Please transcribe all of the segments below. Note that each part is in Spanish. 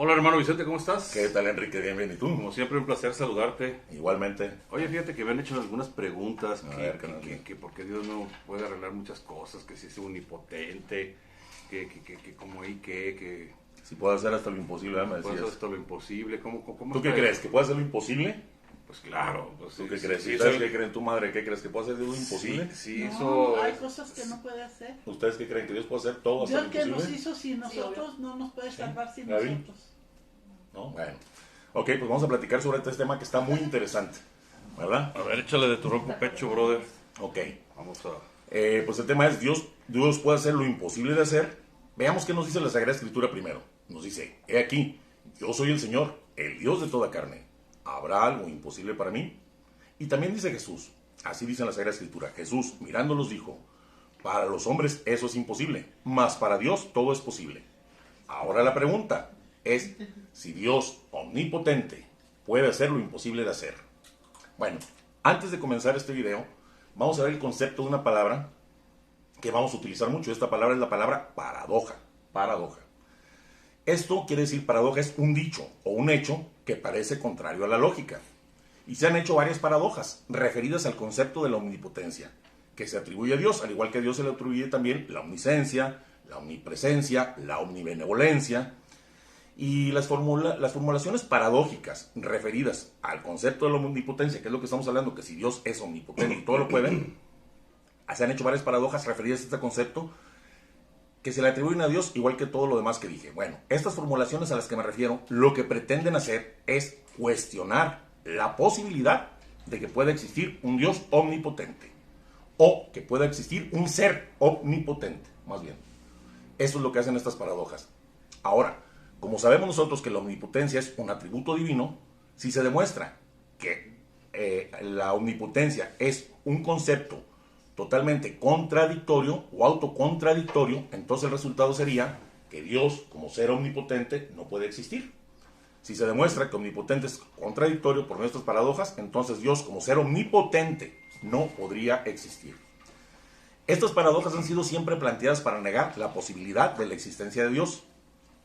Hola hermano Vicente, ¿cómo estás? ¿Qué tal, Enrique? Bien, bien. ¿Y tú? Como siempre, un placer saludarte. Igualmente. Oye, fíjate que me han hecho algunas preguntas, A ver, carnal. que por qué Dios no puede arreglar muchas cosas, que si es omnipotente, que como ahí que Si puedo hacer hasta lo imposible, ¿verdad? Me puede hacer decías. hasta lo imposible, ¿cómo ¿Tú qué está crees? eso? ¿Que puede hacer lo imposible? Pues claro, pues, ¿Tú sí, qué sí, crees? sí, ¿Ustedes eso- qué creen? ¿Tu madre qué crees? ¿Que puede hacer lo imposible? Sí, No, eso hay cosas que no puede hacer. ¿Ustedes qué creen? ¿Que Dios puede hacer todo hasta lo Dios que nos imposible? hizo sin nosotros no nos puede salvar sin Gaby. nosotros. ¿No? Bueno. Ok, pues vamos a platicar sobre este tema que está muy interesante. ¿Verdad? A ver, échale de tu ronco pecho, brother. Ok. Vamos a... Pues el tema es Dios puede hacer lo imposible de hacer. Veamos qué nos dice la Sagrada Escritura primero. Nos dice, he aquí, yo soy el Señor, el Dios de toda carne. ¿Habrá algo imposible para mí? Y también dice Jesús, así dice en la Sagrada Escritura, Jesús mirándolos dijo, para los hombres eso es imposible, mas para Dios todo es posible. Ahora la pregunta es si Dios omnipotente puede hacer lo imposible de hacer. Bueno, antes de comenzar este video, vamos a ver el concepto de una palabra que vamos a utilizar mucho. Esta palabra es la palabra paradoja. Paradoja. Esto quiere decir, paradoja es un dicho o un hecho que parece contrario a la lógica. Y se han hecho varias paradojas referidas al concepto de la omnipotencia, que se atribuye a Dios, al igual que a Dios se le atribuye también la omnisciencia, la omnipresencia, la omnibenevolencia. Y las formulaciones paradójicas referidas al concepto de la omnipotencia, que es lo que estamos hablando, que si Dios es omnipotente y todo lo puede, se han hecho varias paradojas referidas a este concepto que se le atribuyen a Dios, igual que todo lo demás que dije. Bueno, estas formulaciones a las que me refiero, lo que pretenden hacer es cuestionar la posibilidad de que pueda existir un Dios omnipotente, o que pueda existir un ser omnipotente, más bien. Eso es lo que hacen estas paradojas. Ahora, como sabemos nosotros que la omnipotencia es un atributo divino, si se demuestra que la omnipotencia es un concepto totalmente contradictorio o autocontradictorio, entonces el resultado sería que Dios, como ser omnipotente, no puede existir. Si se demuestra que omnipotente es contradictorio por nuestras paradojas, entonces Dios, como ser omnipotente, no podría existir. Estas paradojas han sido siempre planteadas para negar la posibilidad de la existencia de Dios,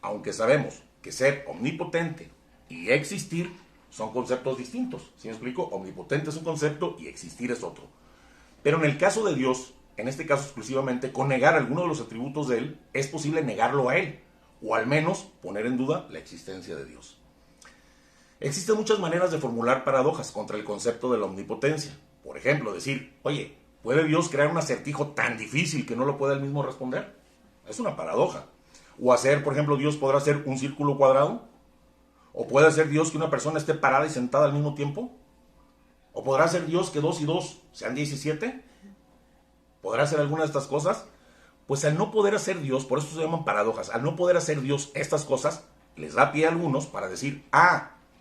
aunque sabemos que ser omnipotente y existir son conceptos distintos. ¿Sí me explico? Omnipotente es un concepto y existir es otro. Pero en el caso de Dios, en este caso exclusivamente, con negar alguno de los atributos de Él, es posible negarlo a Él, o al menos poner en duda la existencia de Dios. Existen muchas maneras de formular paradojas contra el concepto de la omnipotencia. Por ejemplo, decir, oye, ¿puede Dios crear un acertijo tan difícil que no lo pueda Él mismo responder? Es una paradoja. O hacer, por ejemplo, Dios podrá hacer un círculo cuadrado. ¿O puede hacer Dios que una persona esté parada y sentada al mismo tiempo? ¿O podrá hacer Dios que 2 y 2 sean 17? ¿Podrá hacer alguna de estas cosas? Pues al no poder hacer Dios, por eso se llaman paradojas, al no poder hacer Dios estas cosas, les da pie a algunos para decir,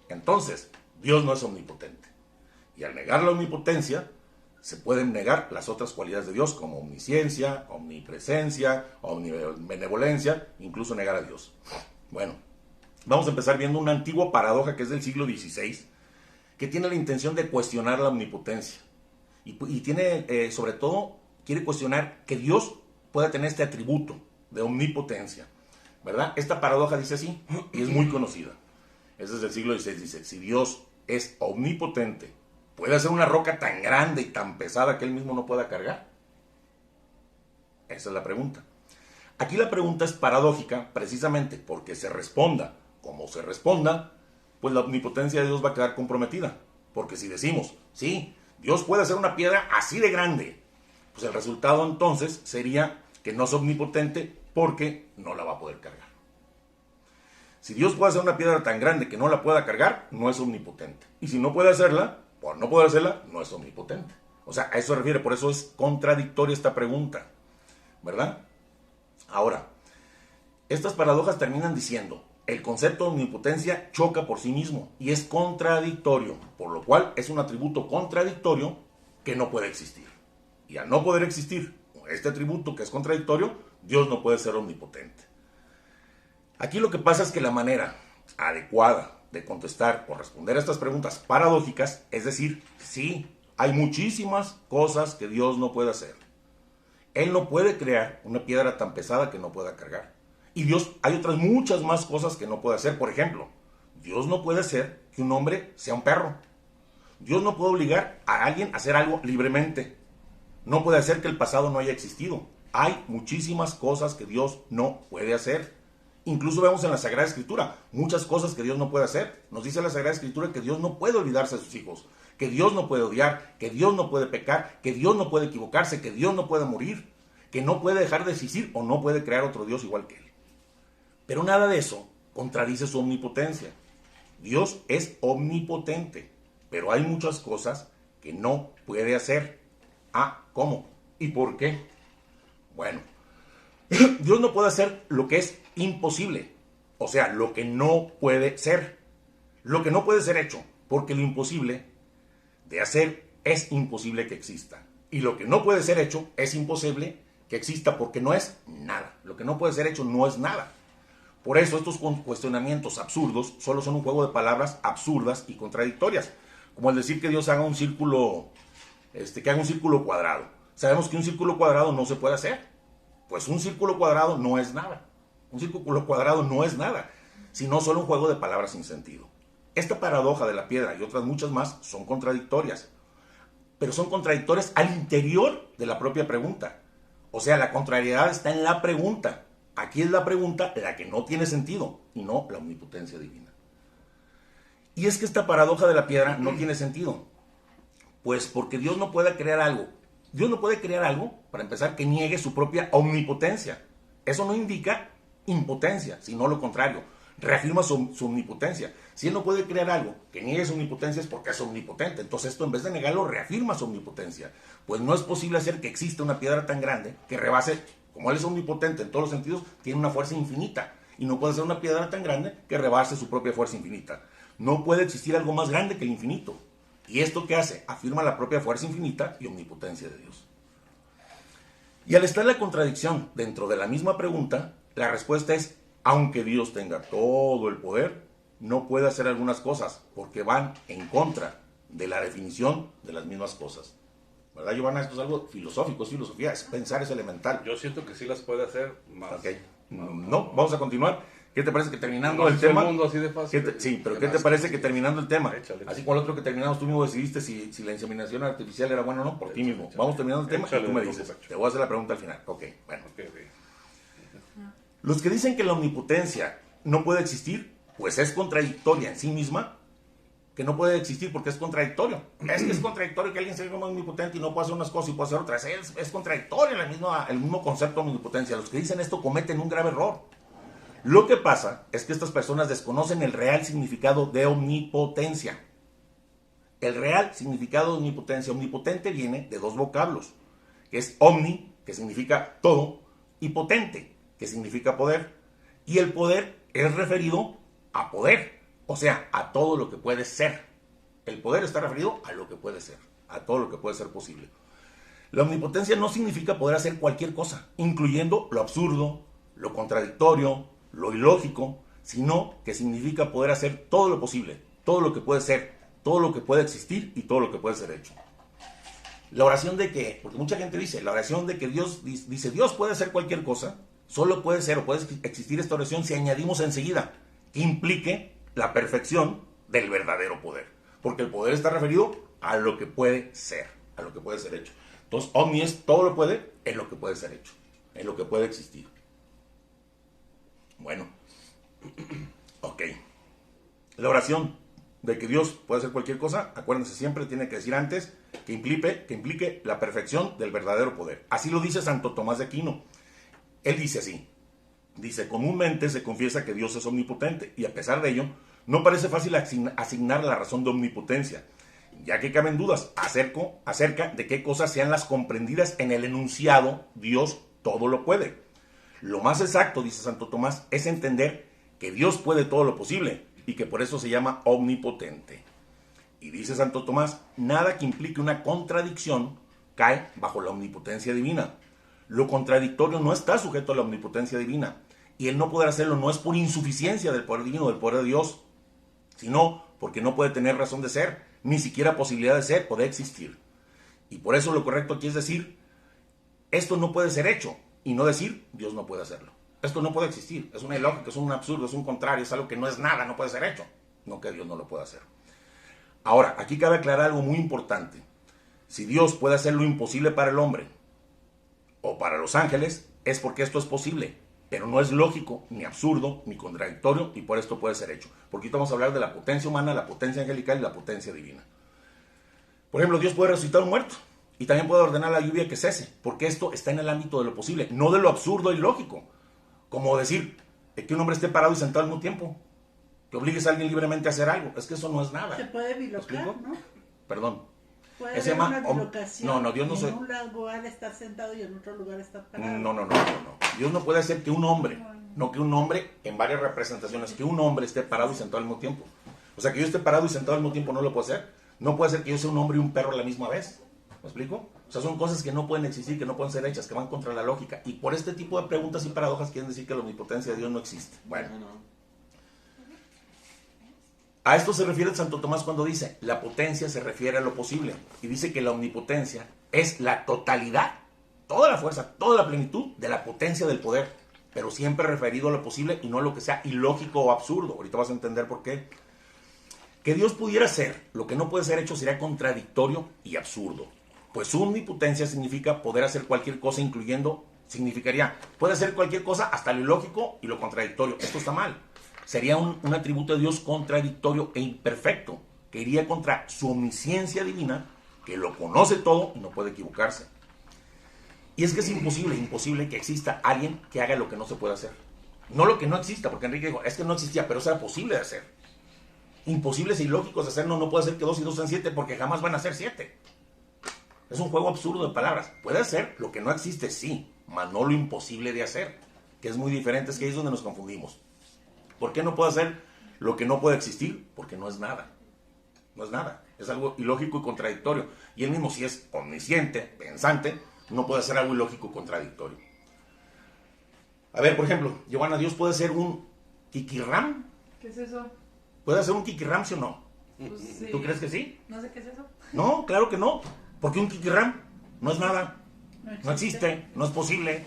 entonces Dios no es omnipotente. Y al negar la omnipotencia, se pueden negar las otras cualidades de Dios, como omnisciencia, omnipresencia, omnibenevolencia, incluso negar a Dios. Bueno, vamos a empezar viendo una antigua paradoja que es del siglo XVI, que tiene la intención de cuestionar la omnipotencia. Y tiene, sobre todo, quiere cuestionar que Dios pueda tener este atributo de omnipotencia, ¿verdad? Esta paradoja dice así, y es muy conocida. Es desde el siglo XVI, dice, si Dios es omnipotente, ¿puede hacer una roca tan grande y tan pesada que Él mismo no pueda cargar? Esa es la pregunta. Aquí la pregunta es paradójica precisamente porque se responda como se responda, pues la omnipotencia de Dios va a quedar comprometida. Porque si decimos, sí, Dios puede hacer una piedra así de grande, pues el resultado entonces sería que no es omnipotente porque no la va a poder cargar. Si Dios puede hacer una piedra tan grande que no la pueda cargar, no es omnipotente. Y si no puede hacerla, por no poder hacerla, no es omnipotente. O sea, a eso se refiere, por eso es contradictoria esta pregunta, ¿verdad? Ahora, estas paradojas terminan diciendo, el concepto de omnipotencia choca por sí mismo y es contradictorio, por lo cual es un atributo contradictorio que no puede existir. Y al no poder existir este atributo que es contradictorio, Dios no puede ser omnipotente. Aquí lo que pasa es que la manera adecuada de contestar o responder a estas preguntas paradójicas es decir, sí, hay muchísimas cosas que Dios no puede hacer. Él no puede crear una piedra tan pesada que no pueda cargar. Y Dios, hay otras muchas más cosas que no puede hacer. Por ejemplo, Dios no puede hacer que un hombre sea un perro. Dios no puede obligar a alguien a hacer algo libremente. No puede hacer que el pasado no haya existido. Hay muchísimas cosas que Dios no puede hacer. Incluso vemos en la Sagrada Escritura muchas cosas que Dios no puede hacer. Nos dice la Sagrada Escritura que Dios no puede olvidarse de sus hijos, que Dios no puede odiar, que Dios no puede pecar, que Dios no puede equivocarse, que Dios no puede morir, que no puede dejar de existir o no puede crear otro Dios igual que Él. Pero nada de eso contradice su omnipotencia. Dios es omnipotente, pero hay muchas cosas que no puede hacer. Ah, ¿cómo? ¿Y por qué? Bueno, Dios no puede hacer lo que es imposible, o sea, lo que no puede ser, lo que no puede ser hecho, porque lo imposible de hacer es imposible que exista. Y lo que no puede ser hecho es imposible que exista porque no es nada. Lo que no puede ser hecho no es nada. Por eso estos cuestionamientos absurdos solo son un juego de palabras absurdas y contradictorias, como el decir que Dios haga un círculo, que haga un círculo cuadrado. Sabemos que un círculo cuadrado no se puede hacer, pues un círculo cuadrado no es nada. Un círculo cuadrado no es nada, sino solo un juego de palabras sin sentido. Esta paradoja de la piedra y otras muchas más son contradictorias, pero son contradictorias al interior de la propia pregunta. O sea, la contrariedad está en la pregunta. Aquí es la pregunta la que no tiene sentido y no la omnipotencia divina. Y es que esta paradoja de la piedra no tiene sentido, pues porque Dios no puede crear algo. Dios no puede crear algo, para empezar, que niegue su propia omnipotencia. Eso no indica impotencia, sino lo contrario, reafirma su omnipotencia. Si Él no puede crear algo que niegue su omnipotencia es porque es omnipotente. Entonces esto, en vez de negarlo, reafirma su omnipotencia. Pues no es posible hacer que exista una piedra tan grande que rebase, como Él es omnipotente en todos los sentidos, tiene una fuerza infinita. Y no puede ser una piedra tan grande que rebase su propia fuerza infinita. No puede existir algo más grande que el infinito. ¿Y esto qué hace? Afirma la propia fuerza infinita y omnipotencia de Dios. Y al estar la contradicción dentro de la misma pregunta, la respuesta es, aunque Dios tenga todo el poder, no puede hacer algunas cosas, porque van en contra de la definición de las mismas cosas. ¿Verdad, Giovanna? Esto es algo filosófico, es filosofía, es pensar, es elemental. Yo siento que sí las puede hacer más. Okay. No, vamos a continuar. ¿Qué te parece que terminando el tema? Mundo así de fácil, sí, pero ¿qué te parece que terminando el tema? Échale. Así como el otro que terminamos, tú mismo decidiste si la inseminación artificial era buena o no, por ti mismo. Vamos terminando el tema y tú me dices. Te voy a hacer la pregunta al final. Ok, bueno. Okay. Los que dicen que la omnipotencia no puede existir, pues es contradictoria en sí misma, que no puede existir porque es contradictorio. Es que es contradictorio que alguien sea como omnipotente y no pueda hacer unas cosas y pueda hacer otras. Es contradictorio el mismo concepto de omnipotencia. Los que dicen esto cometen un grave error. Lo que pasa es que estas personas desconocen el real significado de omnipotencia. El real significado de omnipotencia. Omnipotente viene de dos vocablos, que es omni, que significa todo, y potente, que significa poder. Y el poder es referido a poder, o sea, a todo lo que puede ser. El poder está referido a lo que puede ser, a todo lo que puede ser posible. La omnipotencia no significa poder hacer cualquier cosa, incluyendo lo absurdo, lo contradictorio, lo ilógico, sino que significa poder hacer todo lo posible, todo lo que puede ser, todo lo que puede existir y todo lo que puede ser hecho. La oración de que, porque mucha gente dice, la oración de que Dios dice, Dios puede hacer cualquier cosa, solo puede ser o puede existir esta oración si añadimos enseguida que implique la perfección del verdadero poder, porque el poder está referido a lo que puede ser, a lo que puede ser hecho. Entonces, omni es todo lo puede en lo que puede ser hecho, en lo que puede existir. Bueno, ok. La oración de que Dios puede hacer cualquier cosa, acuérdense siempre, tiene que decir antes que implique la perfección del verdadero poder. Así lo dice Santo Tomás de Aquino. Él dice así, dice, comúnmente se confiesa que Dios es omnipotente y a pesar de ello, no parece fácil asignar la razón de omnipotencia, ya que caben dudas acerca de qué cosas sean las comprendidas en el enunciado Dios todo lo puede. Lo más exacto, dice Santo Tomás, es entender que Dios puede todo lo posible y que por eso se llama omnipotente. Y dice Santo Tomás, nada que implique una contradicción cae bajo la omnipotencia divina. Lo contradictorio no está sujeto a la omnipotencia divina y el no poder hacerlo no es por insuficiencia del poder divino, del poder de Dios, sino porque no puede tener razón de ser, ni siquiera posibilidad de ser o de existir. Y por eso lo correcto aquí es decir, esto no puede ser hecho, y no decir, Dios no puede hacerlo. Esto no puede existir, es una ilógica, es un absurdo, es un contrario, es algo que no es nada, no puede ser hecho. No que Dios no lo pueda hacer. Ahora, aquí cabe aclarar algo muy importante. Si Dios puede hacer lo imposible para el hombre o para los ángeles, es porque esto es posible, pero no es lógico, ni absurdo, ni contradictorio, y por esto puede ser hecho. Porque ahorita vamos a hablar de la potencia humana, la potencia angelical y la potencia divina. Por ejemplo, Dios puede resucitar a un muerto y también puede ordenar la lluvia que cese, porque esto está en el ámbito de lo posible, no de lo absurdo y lógico. Como decir que un hombre esté parado y sentado al mismo tiempo, que obligues a alguien libremente a hacer algo. Es que eso no es nada. Se puede bilocar, ¿no? Perdón. Puede haber una bilocación. No, Dios no en un lugar está sentado y en otro lugar está parado. No. Dios no puede hacer que un hombre, no que un hombre en varias representaciones, que un hombre esté parado y sentado al mismo tiempo. O sea, que yo esté parado y sentado al mismo tiempo no lo puedo hacer. No puede ser que yo sea un hombre y un perro a la misma vez. ¿Me explico? O sea, son cosas que no pueden existir, que no pueden ser hechas, que van contra la lógica. Y por este tipo de preguntas y paradojas quieren decir que la omnipotencia de Dios no existe. Bueno. A esto se refiere Santo Tomás cuando dice, la potencia se refiere a lo posible. Y dice que la omnipotencia es la totalidad, toda la fuerza, toda la plenitud de la potencia del poder. Pero siempre referido a lo posible y no a lo que sea ilógico o absurdo. Ahorita vas a entender por qué. Que Dios pudiera hacer lo que no puede ser hecho sería contradictorio y absurdo. Pues su omnipotencia significa poder hacer cualquier cosa, significaría, puede hacer cualquier cosa hasta lo ilógico y lo contradictorio. Esto está mal. Sería un atributo de Dios contradictorio e imperfecto, que iría contra su omnisciencia divina, que lo conoce todo y no puede equivocarse. Y es que es imposible que exista alguien que haga lo que no se puede hacer. No lo que no exista, porque Enrique dijo, es que no existía, pero eso era posible de hacer. Imposibles e ilógicos de hacer, no puede ser que 2 y 2 sean 7, porque jamás van a ser 7. Es un juego absurdo de palabras. Puede hacer lo que no existe, sí, mas no lo imposible de hacer, que es muy diferente, es que ahí es donde nos confundimos. ¿Por qué no puede hacer lo que no puede existir? Porque no es nada. No es nada. Es algo ilógico y contradictorio. Y él mismo, si es omnisciente, pensante, no puede hacer algo ilógico y contradictorio. A ver, por ejemplo, Giovanna, ¿Dios puede ser un kikirram? ¿Qué es eso? ¿Puede hacer un kikirram, sí o no? Pues sí. ¿Tú crees que sí? No sé qué es eso. No, claro que no. Porque un kikirram no es nada. No existe, no es posible.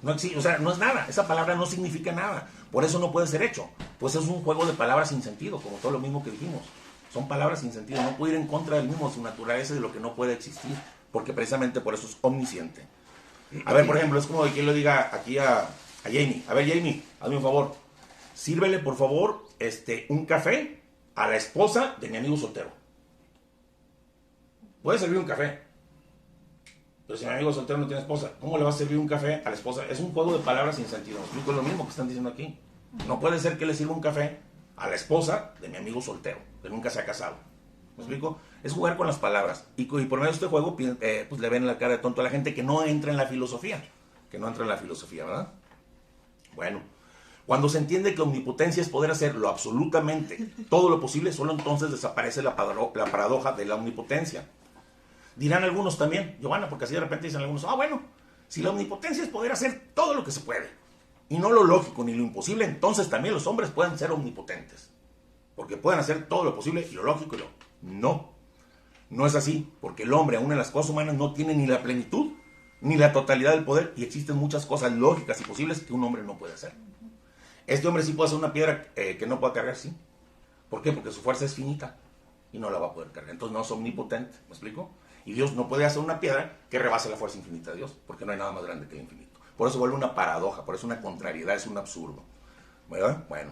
No existe, o sea, no es nada. Esa palabra no significa nada. Por eso no puede ser hecho. Pues es un juego de palabras sin sentido, como todo lo mismo que dijimos. Son palabras sin sentido. No puede ir en contra del mismo, de su naturaleza, de lo que no puede existir. Porque precisamente por eso es omnisciente. A ver, por ejemplo, es como de que le diga aquí a Jamie. A ver, Jamie, hazme un favor. Sírvele, por favor, un café a la esposa de mi amigo soltero. Puede servir un café. Pero si mi amigo soltero no tiene esposa, ¿cómo le va a servir un café a la esposa? Es un juego de palabras sin sentido. ¿Me explico? Es lo mismo que están diciendo aquí. No puede ser que le sirva un café a la esposa de mi amigo soltero, que nunca se ha casado. ¿Me explico? Es jugar con las palabras. Y por medio de este juego, pues le ven la cara de tonto a la gente que no entra en la filosofía. ¿Verdad? Bueno, cuando se entiende que omnipotencia es poder hacer lo absolutamente todo lo posible, solo entonces desaparece la paradoja de la omnipotencia. Dirán algunos también, Giovanna, porque así de repente dicen algunos, bueno, si la omnipotencia es poder hacer todo lo que se puede, y no lo lógico ni lo imposible, entonces también los hombres pueden ser omnipotentes, porque pueden hacer todo lo posible y lo lógico y lo... No es así, porque el hombre, aún en las cosas humanas, no tiene ni la plenitud, ni la totalidad del poder, y existen muchas cosas lógicas y posibles que un hombre no puede hacer. Este hombre sí puede hacer una piedra que no pueda cargar, sí. ¿Por qué? Porque su fuerza es finita, y no la va a poder cargar, entonces no es omnipotente, ¿me explico? Y Dios no puede hacer una piedra que rebase la fuerza infinita de Dios, porque no hay nada más grande que el infinito. Por eso vuelve una paradoja, por eso una contrariedad, es un absurdo. ¿Verdad? Bueno.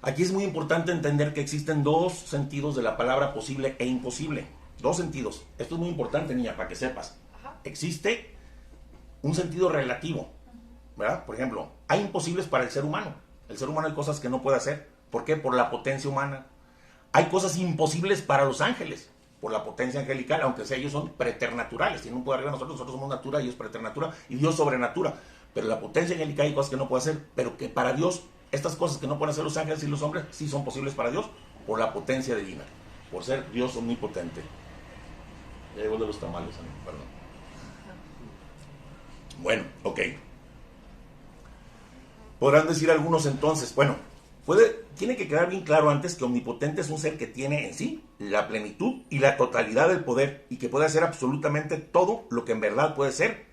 Aquí es muy importante entender que existen 2 sentidos de la palabra posible e imposible. 2 sentidos. Esto es muy importante, niña, para que sepas. Existe un sentido relativo, ¿verdad? Por ejemplo, hay imposibles para el ser humano. El ser humano hay cosas que no puede hacer. ¿Por qué? Por la potencia humana. Hay cosas imposibles para los ángeles, por la potencia angelical, aunque sea ellos son preternaturales, tienen un poder arriba de nosotros somos natura, ellos preternatura, y Dios sobrenatura. Pero la potencia angelical hay cosas que no puede hacer, pero que para Dios, estas cosas que no pueden hacer los ángeles y los hombres, sí son posibles para Dios, por la potencia divina, por ser Dios omnipotente. Ya llegó de los tamales, perdón. Bueno, ok. Podrán decir algunos entonces, bueno, tiene que quedar bien claro antes que omnipotente es un ser que tiene en sí la plenitud y la totalidad del poder y que puede hacer absolutamente todo lo que en verdad puede ser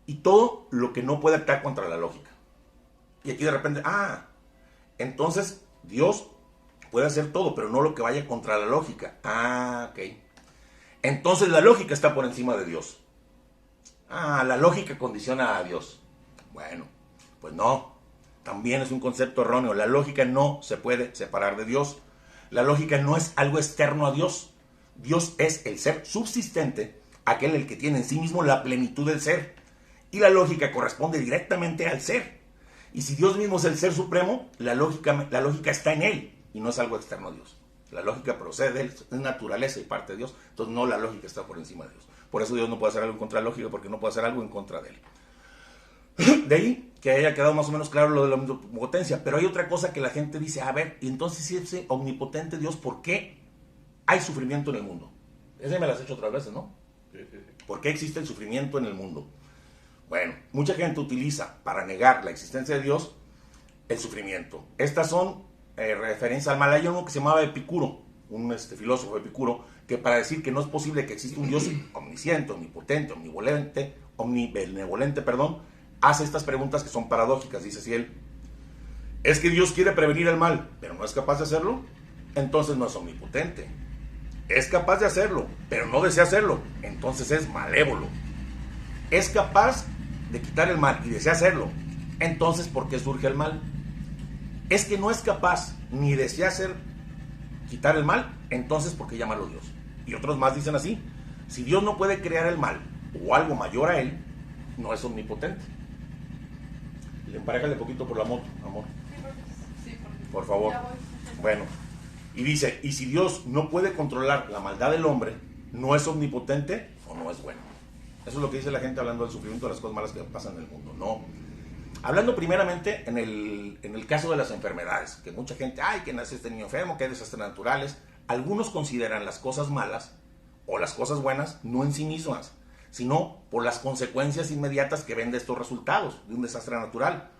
y todo lo que no puede actuar contra la lógica. Y aquí de repente, entonces Dios puede hacer todo, pero no lo que vaya contra la lógica. Ok. Entonces la lógica está por encima de Dios. La lógica condiciona a Dios. Bueno, pues no. También es un concepto erróneo. La lógica no se puede separar de Dios. La lógica no es algo externo a Dios. Dios es el ser subsistente, aquel el que tiene en sí mismo la plenitud del ser. Y la lógica corresponde directamente al ser. Y si Dios mismo es el ser supremo, la lógica está en él y no es algo externo a Dios. La lógica procede de él, es naturaleza y parte de Dios. Entonces no, la lógica está por encima de Dios. Por eso Dios no puede hacer algo en contra de la lógica, porque no puede hacer algo en contra de él. De ahí que haya quedado más o menos claro lo de la omnipotencia. Pero hay otra cosa que la gente dice, a ver, y entonces si es omnipotente Dios, ¿por qué hay sufrimiento en el mundo? Esa me la has hecho otras veces, ¿no? ¿Por qué existe el sufrimiento en el mundo? Bueno, mucha gente utiliza para negar la existencia de Dios el sufrimiento. Estas son referencias al mal. Hay uno que se llamaba Epicuro, un filósofo Epicuro, que para decir que no es posible que exista un Dios omnisciente, omnipotente, omnibenevolente, hace estas preguntas que son paradójicas. Dice si él, es que Dios quiere prevenir el mal, pero no es capaz de hacerlo, entonces no es omnipotente. Es capaz de hacerlo, pero no desea hacerlo, entonces es malévolo. Es capaz de quitar el mal y desea hacerlo, entonces ¿por qué surge el mal? Es que no es capaz ni desea quitar el mal, entonces ¿por qué llamarlo Dios? Y otros más dicen así, si Dios no puede crear el mal o algo mayor a él, no es omnipotente. Le emparejale poquito por la moto, amor. Por favor. Bueno, y dice, y si Dios no puede controlar la maldad del hombre, ¿no es omnipotente o no es bueno? Eso es lo que dice la gente hablando del sufrimiento, de las cosas malas que pasan en el mundo. No. Hablando primeramente en el caso de las enfermedades, que mucha gente, que nace este niño enfermo, que hay desastres naturales. Algunos consideran las cosas malas o las cosas buenas no en sí mismas, sino por las consecuencias inmediatas que ven de estos resultados de un desastre natural.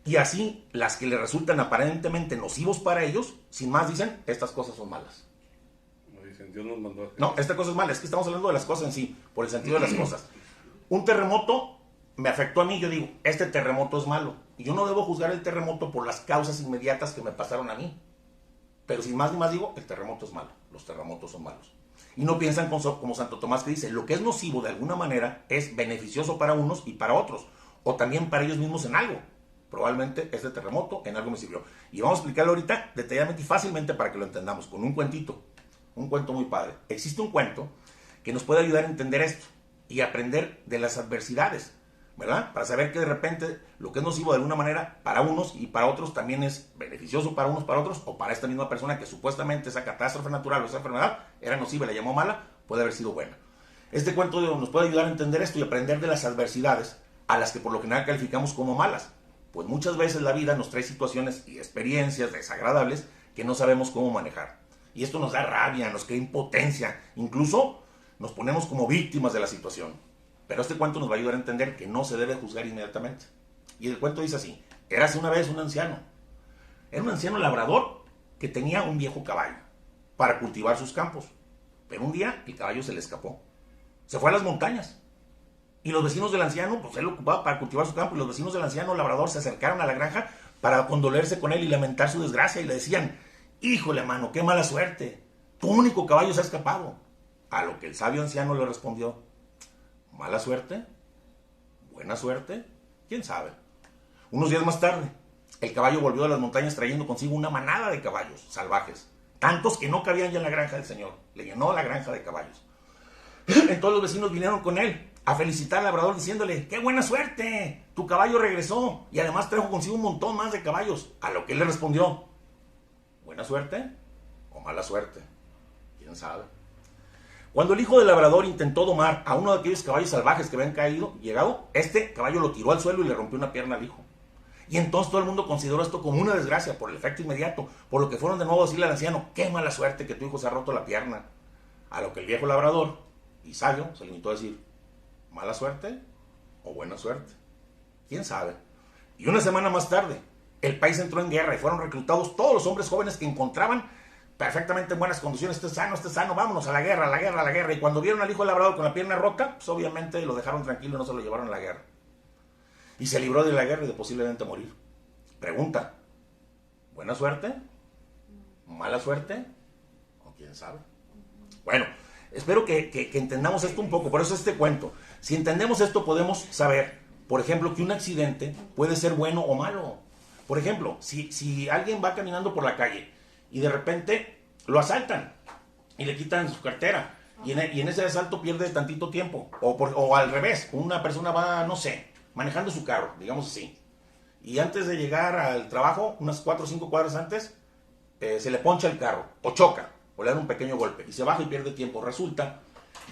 Y así, las que le resultan aparentemente nocivos para ellos, sin más dicen, estas cosas son malas. No dicen, Dios nos mandó a hacer. No, esta cosa es mala, es que estamos hablando de las cosas en sí, por el sentido de las cosas. Un terremoto me afectó a mí, yo digo, este terremoto es malo. Y yo no debo juzgar el terremoto por las causas inmediatas que me pasaron a mí. Pero sin más ni más digo, el terremoto es malo, los terremotos son malos. Y no piensan como Santo Tomás, que dice, lo que es nocivo de alguna manera es beneficioso para unos y para otros, o también para ellos mismos en algo. Probablemente este terremoto en algo me sirvió. Y vamos a explicarlo ahorita detalladamente y fácilmente para que lo entendamos, con un cuentito, un cuento muy padre. Existe un cuento que nos puede ayudar a entender esto y aprender de las adversidades, ¿verdad? Para saber que de repente lo que es nocivo de alguna manera para unos y para otros también es beneficioso para unos, para otros, o para esta misma persona que supuestamente esa catástrofe natural o esa enfermedad era nociva y la llamó mala, puede haber sido buena. Este cuento nos puede ayudar a entender esto y aprender de las adversidades a las que por lo general calificamos como malas. Pues muchas veces la vida nos trae situaciones y experiencias desagradables que no sabemos cómo manejar. Y esto nos da rabia, nos crea impotencia, incluso nos ponemos como víctimas de la situación. Pero este cuento nos va a ayudar a entender que no se debe juzgar inmediatamente. Y el cuento dice así, érase una vez un anciano. Era un anciano labrador que tenía un viejo caballo para cultivar sus campos. Pero un día el caballo se le escapó. Se fue a las montañas. Y los vecinos del anciano, pues él lo ocupaba para cultivar su campo, y los vecinos del anciano labrador se acercaron a la granja para condolerse con él y lamentar su desgracia, y le decían, híjole, mano, qué mala suerte, tu único caballo se ha escapado. A lo que el sabio anciano le respondió, ¿mala suerte? ¿Buena suerte? ¿Quién sabe? Unos días más tarde, el caballo volvió a las montañas trayendo consigo una manada de caballos salvajes, tantos que no cabían ya en la granja del señor. Le llenó la granja de caballos. Entonces los vecinos vinieron con él a felicitar al labrador diciéndole, ¡qué buena suerte! Tu caballo regresó y además trajo consigo un montón más de caballos. A lo que él le respondió, ¿buena suerte o mala suerte? ¿Quién sabe? Cuando el hijo del labrador intentó domar a uno de aquellos caballos salvajes que habían llegado, este caballo lo tiró al suelo y le rompió una pierna al hijo. Y entonces todo el mundo consideró esto como una desgracia por el efecto inmediato, por lo que fueron de nuevo a decirle al anciano, ¡qué mala suerte que tu hijo se ha roto la pierna! A lo que el viejo labrador, y sabio, se limitó a decir, ¿mala suerte o buena suerte? ¿Quién sabe? Y una semana más tarde, el país entró en guerra y fueron reclutados todos los hombres jóvenes que encontraban perfectamente en buenas condiciones. Este es sano, vámonos a la guerra, a la guerra, a la guerra. Y cuando vieron al hijo del labrador con la pierna rota, pues obviamente lo dejaron tranquilo y no se lo llevaron a la guerra. y se libró de la guerra y de posiblemente morir. Pregunta, ¿buena suerte? ¿Mala suerte? ¿O quién sabe? Bueno, espero que entendamos esto un poco, por eso este cuento. Si entendemos esto podemos saber, por ejemplo, que un accidente puede ser bueno o malo. Por ejemplo, si alguien va caminando por la calle y de repente lo asaltan y le quitan su cartera y en ese asalto pierde tantito tiempo, o al revés, una persona va, no sé, manejando su carro, digamos así, y antes de llegar al trabajo, unas 4 o 5 cuadras antes, se le poncha el carro, o choca, o le da un pequeño golpe, y se baja y pierde tiempo. Resulta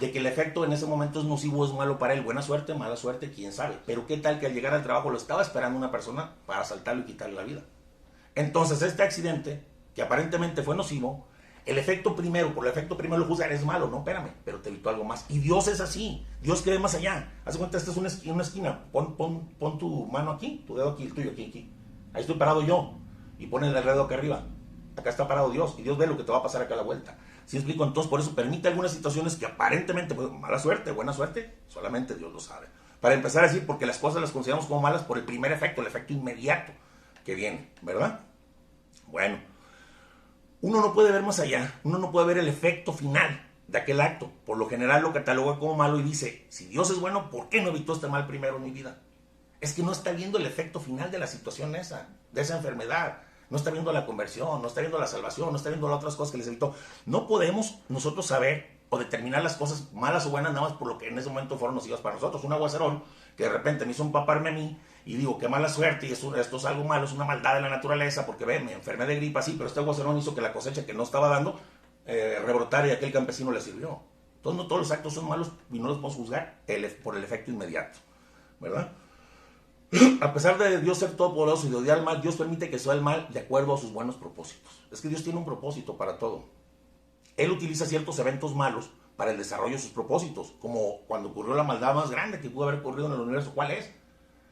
de que el efecto en ese momento es nocivo, es malo para él. Buena suerte, mala suerte, quién sabe. Pero qué tal que al llegar al trabajo lo estaba esperando una persona para asaltarlo y quitarle la vida. Entonces este accidente, que aparentemente fue nocivo, por el efecto primero lo juzgan, es malo. No, espérame, pero te evitó algo más. Y Dios es así, Dios cree más allá. Haz de cuenta, esta es una esquina, pon tu mano aquí, tu dedo aquí, el tuyo aquí. Ahí estoy parado yo, y pon el dedo acá arriba. Acá está parado Dios, y Dios ve lo que te va a pasar acá a la vuelta. ¿Sí explico? Entonces, por eso permite algunas situaciones que aparentemente, pues, mala suerte, buena suerte, solamente Dios lo sabe. Para empezar a decir, porque las cosas las consideramos como malas por el primer efecto, el efecto inmediato que viene, ¿verdad? Bueno, uno no puede ver más allá, uno no puede ver el efecto final de aquel acto. Por lo general lo cataloga como malo y dice, si Dios es bueno, ¿por qué no evitó este mal primero en mi vida? Es que no está viendo el efecto final de la situación esa, de esa enfermedad. No está viendo la conversión, no está viendo la salvación, no está viendo las otras cosas que les evitó. No podemos nosotros saber o determinar las cosas malas o buenas nada más por lo que en ese momento fueron nocivas para nosotros. Un aguacerón que de repente me hizo empaparme a mí y digo, qué mala suerte, y esto es algo malo, es una maldad de la naturaleza, porque ve, me enfermé de gripa, sí, pero este aguacerón hizo que la cosecha que no estaba dando rebrotara y a aquel campesino le sirvió. Entonces no todos los actos son malos y no los podemos juzgar por el efecto inmediato, ¿verdad? A pesar de Dios ser todopoderoso y de odiar el mal, Dios permite que sea el mal de acuerdo a sus buenos propósitos. Es que Dios tiene un propósito para todo. Él utiliza ciertos eventos malos para el desarrollo de sus propósitos, como cuando ocurrió la maldad más grande que pudo haber ocurrido en el universo. ¿Cuál es?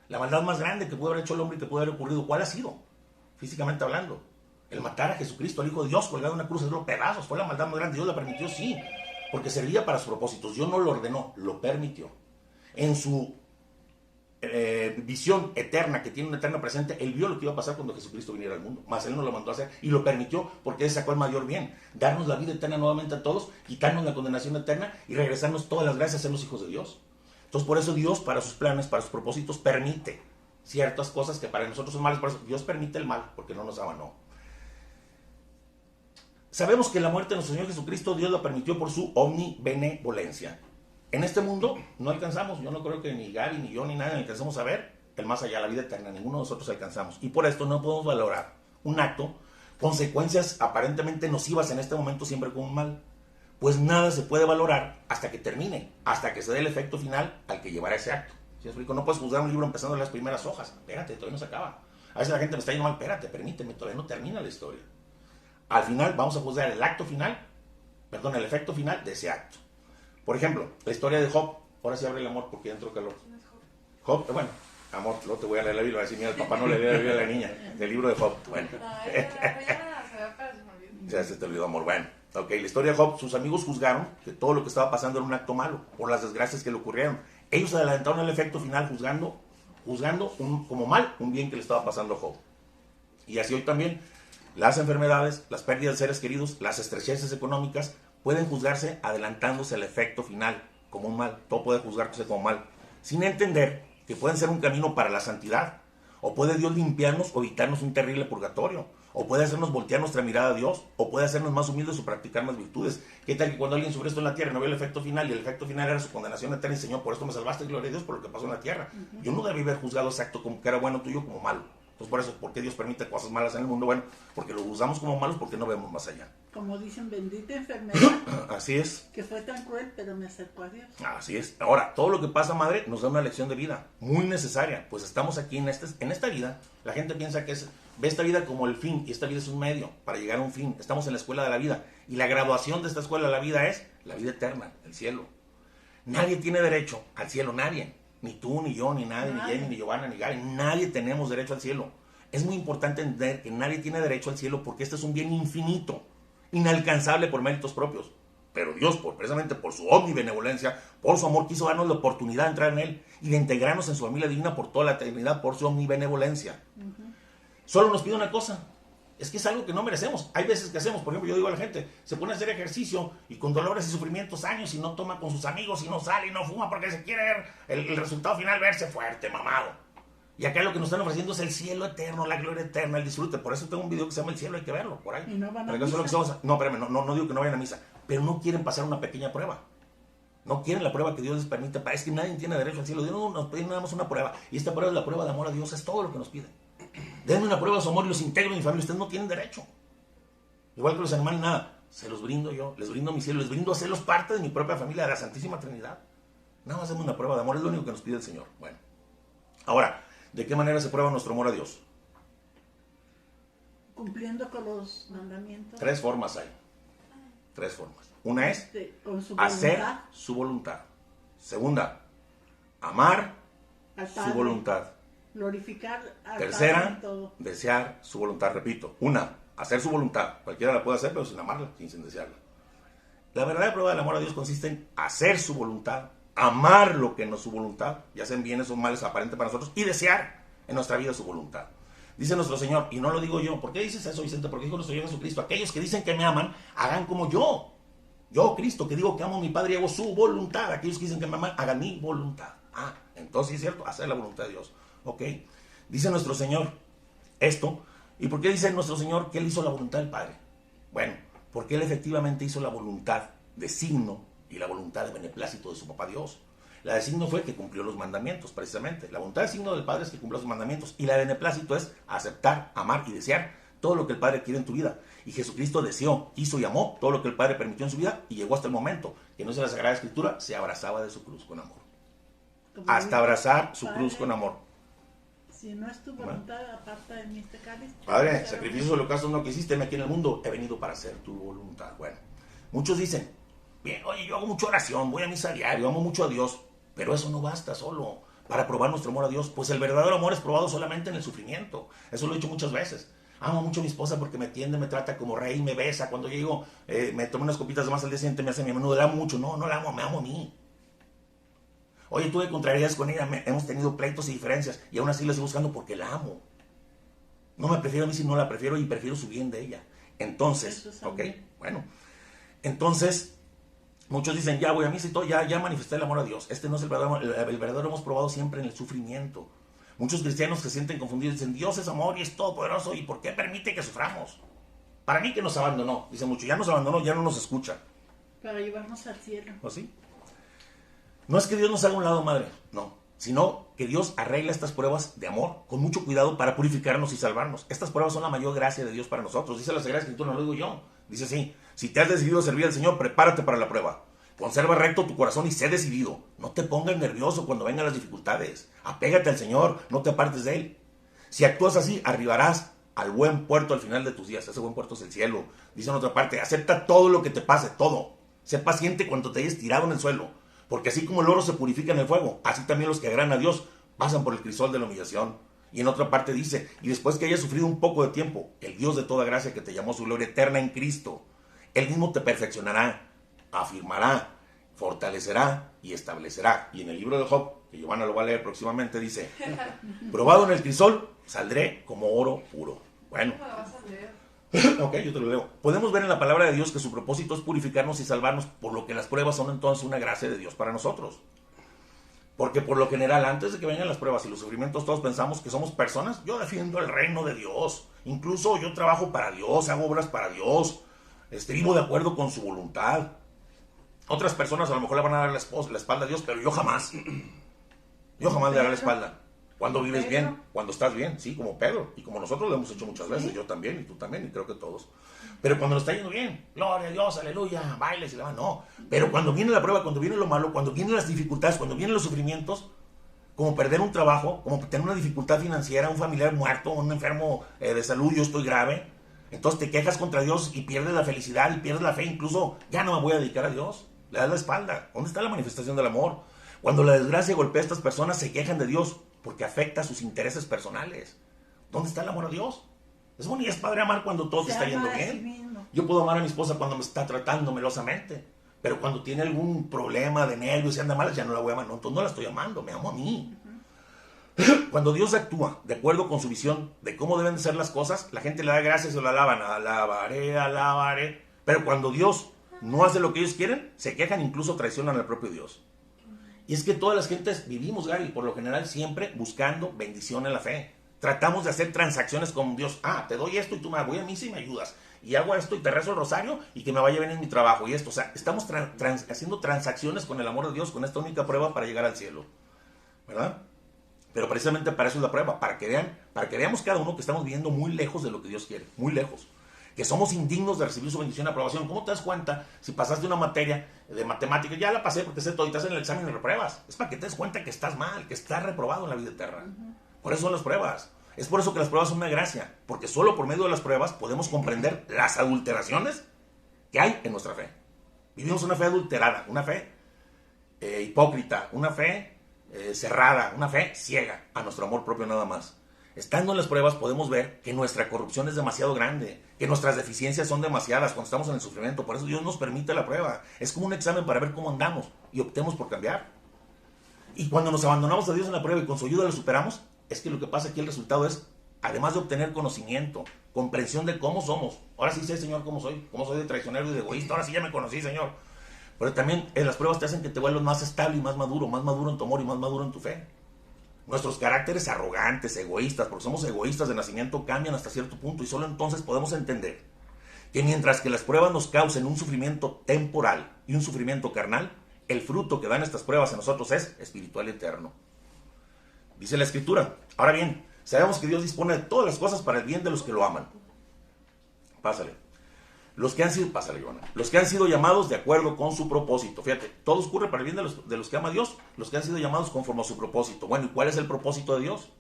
La maldad más grande que pudo haber hecho el hombre y que pudo haber ocurrido, ¿cuál ha sido? Físicamente hablando, el matar a Jesucristo, al Hijo de Dios, colgado en una cruz, hacerlo pedazos, fue la maldad más grande. Dios la permitió, sí, porque servía para sus propósitos. Dios no lo ordenó, lo permitió. En su visión eterna, que tiene un eterno presente, él vio lo que iba a pasar cuando Jesucristo viniera al mundo, mas él nos lo mandó a hacer y lo permitió porque él sacó el mayor bien, darnos la vida eterna nuevamente a todos, quitarnos la condenación eterna y regresarnos todas las gracias a ser los hijos de Dios. Entonces por eso Dios, para sus planes, para sus propósitos, permite ciertas cosas que para nosotros son malas. Por eso Dios permite el mal, porque no nos ama, no. Sabemos que la muerte de nuestro Señor Jesucristo Dios la permitió por su omnibenevolencia. En este mundo no alcanzamos, yo no creo que ni Gaby, ni yo, ni nadie alcancemos a ver el más allá, la vida eterna, ninguno de nosotros alcanzamos. Y por esto no podemos valorar un acto, consecuencias aparentemente nocivas en este momento siempre como un mal. Pues nada se puede valorar hasta que termine, hasta que se dé el efecto final al que llevará ese acto. ¿Sí explico? No puedes juzgar un libro empezando en las primeras hojas. Espérate, todavía no se acaba. A veces la gente me está yendo mal, espérate, permíteme, todavía no termina la historia. Al final vamos a juzgar el efecto final de ese acto. Por ejemplo, la historia de Job. Ahora sí abre el amor porque ya entró calor. Job, bueno, amor, luego te voy a leer la Biblia. Voy a decir, mira, el papá no le lee la Biblia a la niña. Del libro de Job. Bueno. Ya se te olvidó, amor. Bueno, ok, la historia de Job. Sus amigos juzgaron que todo lo que estaba pasando era un acto malo por las desgracias que le ocurrieron. Ellos adelantaron el efecto final juzgando como mal un bien que le estaba pasando a Job. Y así hoy también, las enfermedades, las pérdidas de seres queridos, las estrecheces económicas, pueden juzgarse adelantándose el efecto final como un mal. Todo puede juzgarse como mal, sin entender que pueden ser un camino para la santidad. O puede Dios limpiarnos o evitarnos un terrible purgatorio. O puede hacernos voltear nuestra mirada a Dios. O puede hacernos más humildes o practicar más virtudes. ¿Qué tal que cuando alguien sufrió esto en la tierra no vio el efecto final? Y el efecto final era su condenación eterna. Y Señor, por esto me salvaste, gloria a Dios, por lo que pasó en la tierra. Yo no debí haber juzgado ese acto como que era bueno tuyo como malo. Entonces por eso, ¿por qué Dios permite cosas malas en el mundo? Bueno, porque lo juzgamos como malos porque no vemos más allá. Como dicen, bendita enfermedad. Así es. Que fue tan cruel, pero me acercó a Dios. Así es. Ahora, todo lo que pasa, madre, nos da una lección de vida muy necesaria. Pues estamos aquí en esta vida. La gente piensa que ve esta vida como el fin y esta vida es un medio para llegar a un fin. Estamos en la escuela de la vida. Y la graduación de esta escuela de la vida es la vida eterna, el cielo. Nadie tiene derecho al cielo, nadie. Ni tú, ni yo, ni nadie, ni Jenny, ni Giovanna, ni Gaby. Nadie tenemos derecho al cielo. Es muy importante entender que nadie tiene derecho al cielo porque este es un bien infinito, inalcanzable por méritos propios. Pero Dios, precisamente por su omnibenevolencia, por su amor, quiso darnos la oportunidad de entrar en Él y de integrarnos en su familia divina por toda la eternidad, por su omnibenevolencia. Solo nos pide una cosa. Es que es algo que no merecemos. Hay veces que hacemos, por ejemplo, yo digo a la gente, se pone a hacer ejercicio y con dolores y sufrimientos años y no toma con sus amigos y no sale y no fuma porque se quiere ver el resultado final, verse fuerte, mamado. Y acá lo que nos están ofreciendo es el cielo eterno, la gloria eterna, el disfrute. Por eso tengo un video que se llama El cielo, hay que verlo, por ahí. ¿Y no van a Porque eso es lo que misa? estamos- No, espérame, no digo que no vayan a misa, pero no quieren pasar una pequeña prueba. No quieren la prueba que Dios les permite. Es que nadie tiene derecho al cielo. Dios no nos pide nada más una prueba. Y esta prueba es la prueba de amor a Dios, es todo lo que nos pide. Denme una prueba de su amor y los integro en mi familia. Ustedes no tienen derecho. Igual que los animales, nada. Se los brindo yo, les brindo mi cielo, les brindo hacerlos parte de mi propia familia, de la Santísima Trinidad. Nada más denme una prueba de amor, es lo único que nos pide el Señor. Bueno, ahora, ¿de qué manera se prueba nuestro amor a Dios? Cumpliendo con los mandamientos. 3 formas hay. 3 formas. Una es Con su hacer voluntad su voluntad. Segunda, amar al su Padre, voluntad. glorificar al Padre Tercera, en todo. desear su voluntad. Repito, una, hacer su voluntad. Cualquiera la puede hacer, pero sin amarla, sin desearla. La verdadera prueba del amor a Dios consiste en hacer su voluntad, amar lo que no es su voluntad, ya sean bienes o males aparentes para nosotros, y desear en nuestra vida su voluntad. Dice nuestro Señor, y no lo digo yo, ¿por qué dices eso, Vicente? Porque dijo nuestro Señor Jesucristo, aquellos que dicen que me aman, hagan como yo. Yo, Cristo, que digo que amo a mi Padre y hago su voluntad. Aquellos que dicen que me aman, hagan mi voluntad. Ah, entonces es cierto, hacer la voluntad de Dios. Ok. Dice nuestro Señor esto. ¿Y por qué dice nuestro Señor que Él hizo la voluntad del Padre? Bueno, porque Él efectivamente hizo la voluntad de signo y la voluntad de beneplácito de su papá Dios. La de signo fue que cumplió los mandamientos, precisamente. La voluntad de signo del Padre es que cumplió los mandamientos. Y la de beneplácito es aceptar, amar y desear todo lo que el Padre quiere en tu vida. Y Jesucristo deseó, hizo y amó todo lo que el Padre permitió en su vida. Y llegó hasta el momento que no es la Sagrada Escritura, se abrazaba de su cruz con amor. Como Hasta dice, abrazar su Padre, cruz con amor. Si no es tu voluntad, aparta de mí este cáliz. Padre, sacrificios holocaustos no quisiste aquí en el mundo, he venido para hacer tu voluntad. Bueno, muchos dicen, bien, oye, yo hago mucha oración, voy a misa diario, amo mucho a Dios, pero eso no basta solo para probar nuestro amor a Dios, pues el verdadero amor es probado solamente en el sufrimiento. Eso lo he dicho muchas veces. Amo mucho a mi esposa porque me atiende, me trata como rey, me besa. Cuando llego, me tomo unas copitas de más al día siguiente, me hace mi menudo, la amo mucho. No, no la amo, me amo a mí. Oye, tuve contrariedades con ella, hemos tenido pleitos y diferencias, y aún así la estoy buscando porque la amo. No me prefiero a mí, sino la prefiero y prefiero su bien de ella. Entonces, Eso es ok, amor. bueno. Entonces, muchos dicen, ya voy a misa y todo, ya manifesté el amor a Dios. Este no es el verdadero, el verdadero hemos probado siempre en el sufrimiento. Muchos cristianos se sienten confundidos, dicen, Dios es amor y es todopoderoso, ¿y por qué permite que suframos? Para mí que nos abandonó, dice mucho, ya nos abandonó, ya no nos escucha. Para llevarnos al cielo. ¿O sí? No es que Dios nos haga un lado, madre, no, sino que Dios arregla estas pruebas de amor con mucho cuidado para purificarnos y salvarnos. Estas pruebas son la mayor gracia de Dios para nosotros. Dice la Sagrada Escritura, no lo digo yo. Dice así, si te has decidido servir al Señor, prepárate para la prueba. Conserva recto tu corazón y sé decidido. No te pongas nervioso cuando vengan las dificultades. Apégate al Señor, no te apartes de Él. Si actúas así, arribarás al buen puerto al final de tus días. Ese buen puerto es el cielo. Dice en otra parte, acepta todo lo que te pase, todo. Sé paciente cuando te hayas tirado en el suelo. Porque así como el oro se purifica en el fuego, así también los que agradan a Dios pasan por el crisol de la humillación. Y en otra parte dice, y después que hayas sufrido un poco de tiempo, el Dios de toda gracia que te llamó a su gloria eterna en Cristo, Él mismo te perfeccionará, afirmará, fortalecerá y establecerá. Y en el libro de Job, que Giovanna lo va a leer próximamente, dice, probado en el crisol, saldré como oro puro. Bueno, ¿Cómo la vas a leer? ok, yo te lo leo. Podemos ver en la palabra de Dios que su propósito es purificarnos y salvarnos, por lo que las pruebas son entonces una gracia de Dios para nosotros. Porque por lo general, antes de que vengan las pruebas y los sufrimientos, todos pensamos que somos personas. Yo defiendo el reino de Dios. Incluso yo trabajo para Dios, hago obras para Dios. Vivo de acuerdo con su voluntad. Otras personas a lo mejor le van a dar la espalda a Dios, pero yo jamás. Yo jamás le daré la espalda. Cuando vives Pedro. bien, cuando estás bien, sí, como Pedro. Y como nosotros lo hemos hecho muchas veces, yo también, y tú también, y creo que todos. Pero cuando nos está yendo bien, gloria a Dios, aleluya, bailes y la no. Pero cuando viene la prueba, cuando viene lo malo, cuando vienen las dificultades, cuando vienen los sufrimientos, como perder un trabajo, como tener una dificultad financiera, un familiar muerto, un enfermo de salud, yo estoy grave, entonces te quejas contra Dios y pierdes la felicidad y pierdes la fe, incluso ya no me voy a dedicar a Dios, le das la espalda. ¿Dónde está la manifestación del amor? Cuando la desgracia golpea a estas personas, se quejan de Dios porque afecta a sus intereses personales. ¿Dónde está el amor a Dios? Es bonito, es padre amar cuando todo te Se está yendo ama a sí bien. mismo. Yo puedo amar a mi esposa cuando me está tratando melosamente, Pero cuando tiene algún problema de nervios y anda mal, ya no la voy a amar. No, entonces no la estoy amando, me amo a mí. Cuando Dios actúa de acuerdo con su visión de cómo deben de ser las cosas, la gente le da gracias y lo alaban. Alabaré, alabaré. Pero cuando Dios no hace lo que ellos quieren, se quejan, incluso traicionan al propio Dios. Y es que todas las gentes vivimos, Gary, por lo general siempre buscando bendición en la fe. Tratamos de hacer transacciones con Dios. Te doy esto y tú me voy a misa y me ayudas. Y hago esto y te rezo el rosario y que me vaya bien en mi trabajo. Y esto, o sea, estamos haciendo transacciones con el amor de Dios, con esta única prueba para llegar al cielo. ¿Verdad? Pero precisamente para eso es la prueba, para que veamos cada uno que estamos viviendo muy lejos de lo que Dios quiere, muy lejos. Que somos indignos de recibir su bendición y aprobación. ¿Cómo te das cuenta si pasaste una materia de matemáticas? Ya la pasé porque sé todo y te hacen el examen y repruebas. Es para que te des cuenta que estás mal, que estás reprobado en la vida eterna. Por eso son las pruebas. Es por eso que las pruebas son una gracia. Porque solo por medio de las pruebas podemos comprender las adulteraciones que hay en nuestra fe. Vivimos una fe adulterada, una fe hipócrita, una fe cerrada, una fe ciega a nuestro amor propio nada más. Estando en las pruebas podemos ver que nuestra corrupción es demasiado grande, que nuestras deficiencias son demasiadas cuando estamos en el sufrimiento. Por eso Dios nos permite la prueba. Es como un examen para ver cómo andamos y optemos por cambiar. Y cuando nos abandonamos a Dios en la prueba y con su ayuda lo superamos, es que lo que pasa aquí, el resultado es, además de obtener conocimiento, comprensión de cómo somos. Ahora sí sé, Señor, cómo soy de traicionero y de egoísta. Ahora sí ya me conocí, Señor. Pero también las pruebas te hacen que te vuelvas más estable y más maduro en tu amor y más maduro en tu fe. Nuestros caracteres arrogantes, egoístas, porque somos egoístas de nacimiento, cambian hasta cierto punto y solo entonces podemos entender que mientras que las pruebas nos causen un sufrimiento temporal y un sufrimiento carnal, el fruto que dan estas pruebas en nosotros es espiritual y eterno. Dice la Escritura. Ahora bien, sabemos que Dios dispone de todas las cosas para el bien de los que lo aman. Pásale. Los que han sido llamados de acuerdo con su propósito. Fíjate, todo ocurre para el bien de los que ama Dios, los que han sido llamados conforme a su propósito. Bueno, ¿y cuál es el propósito de Dios?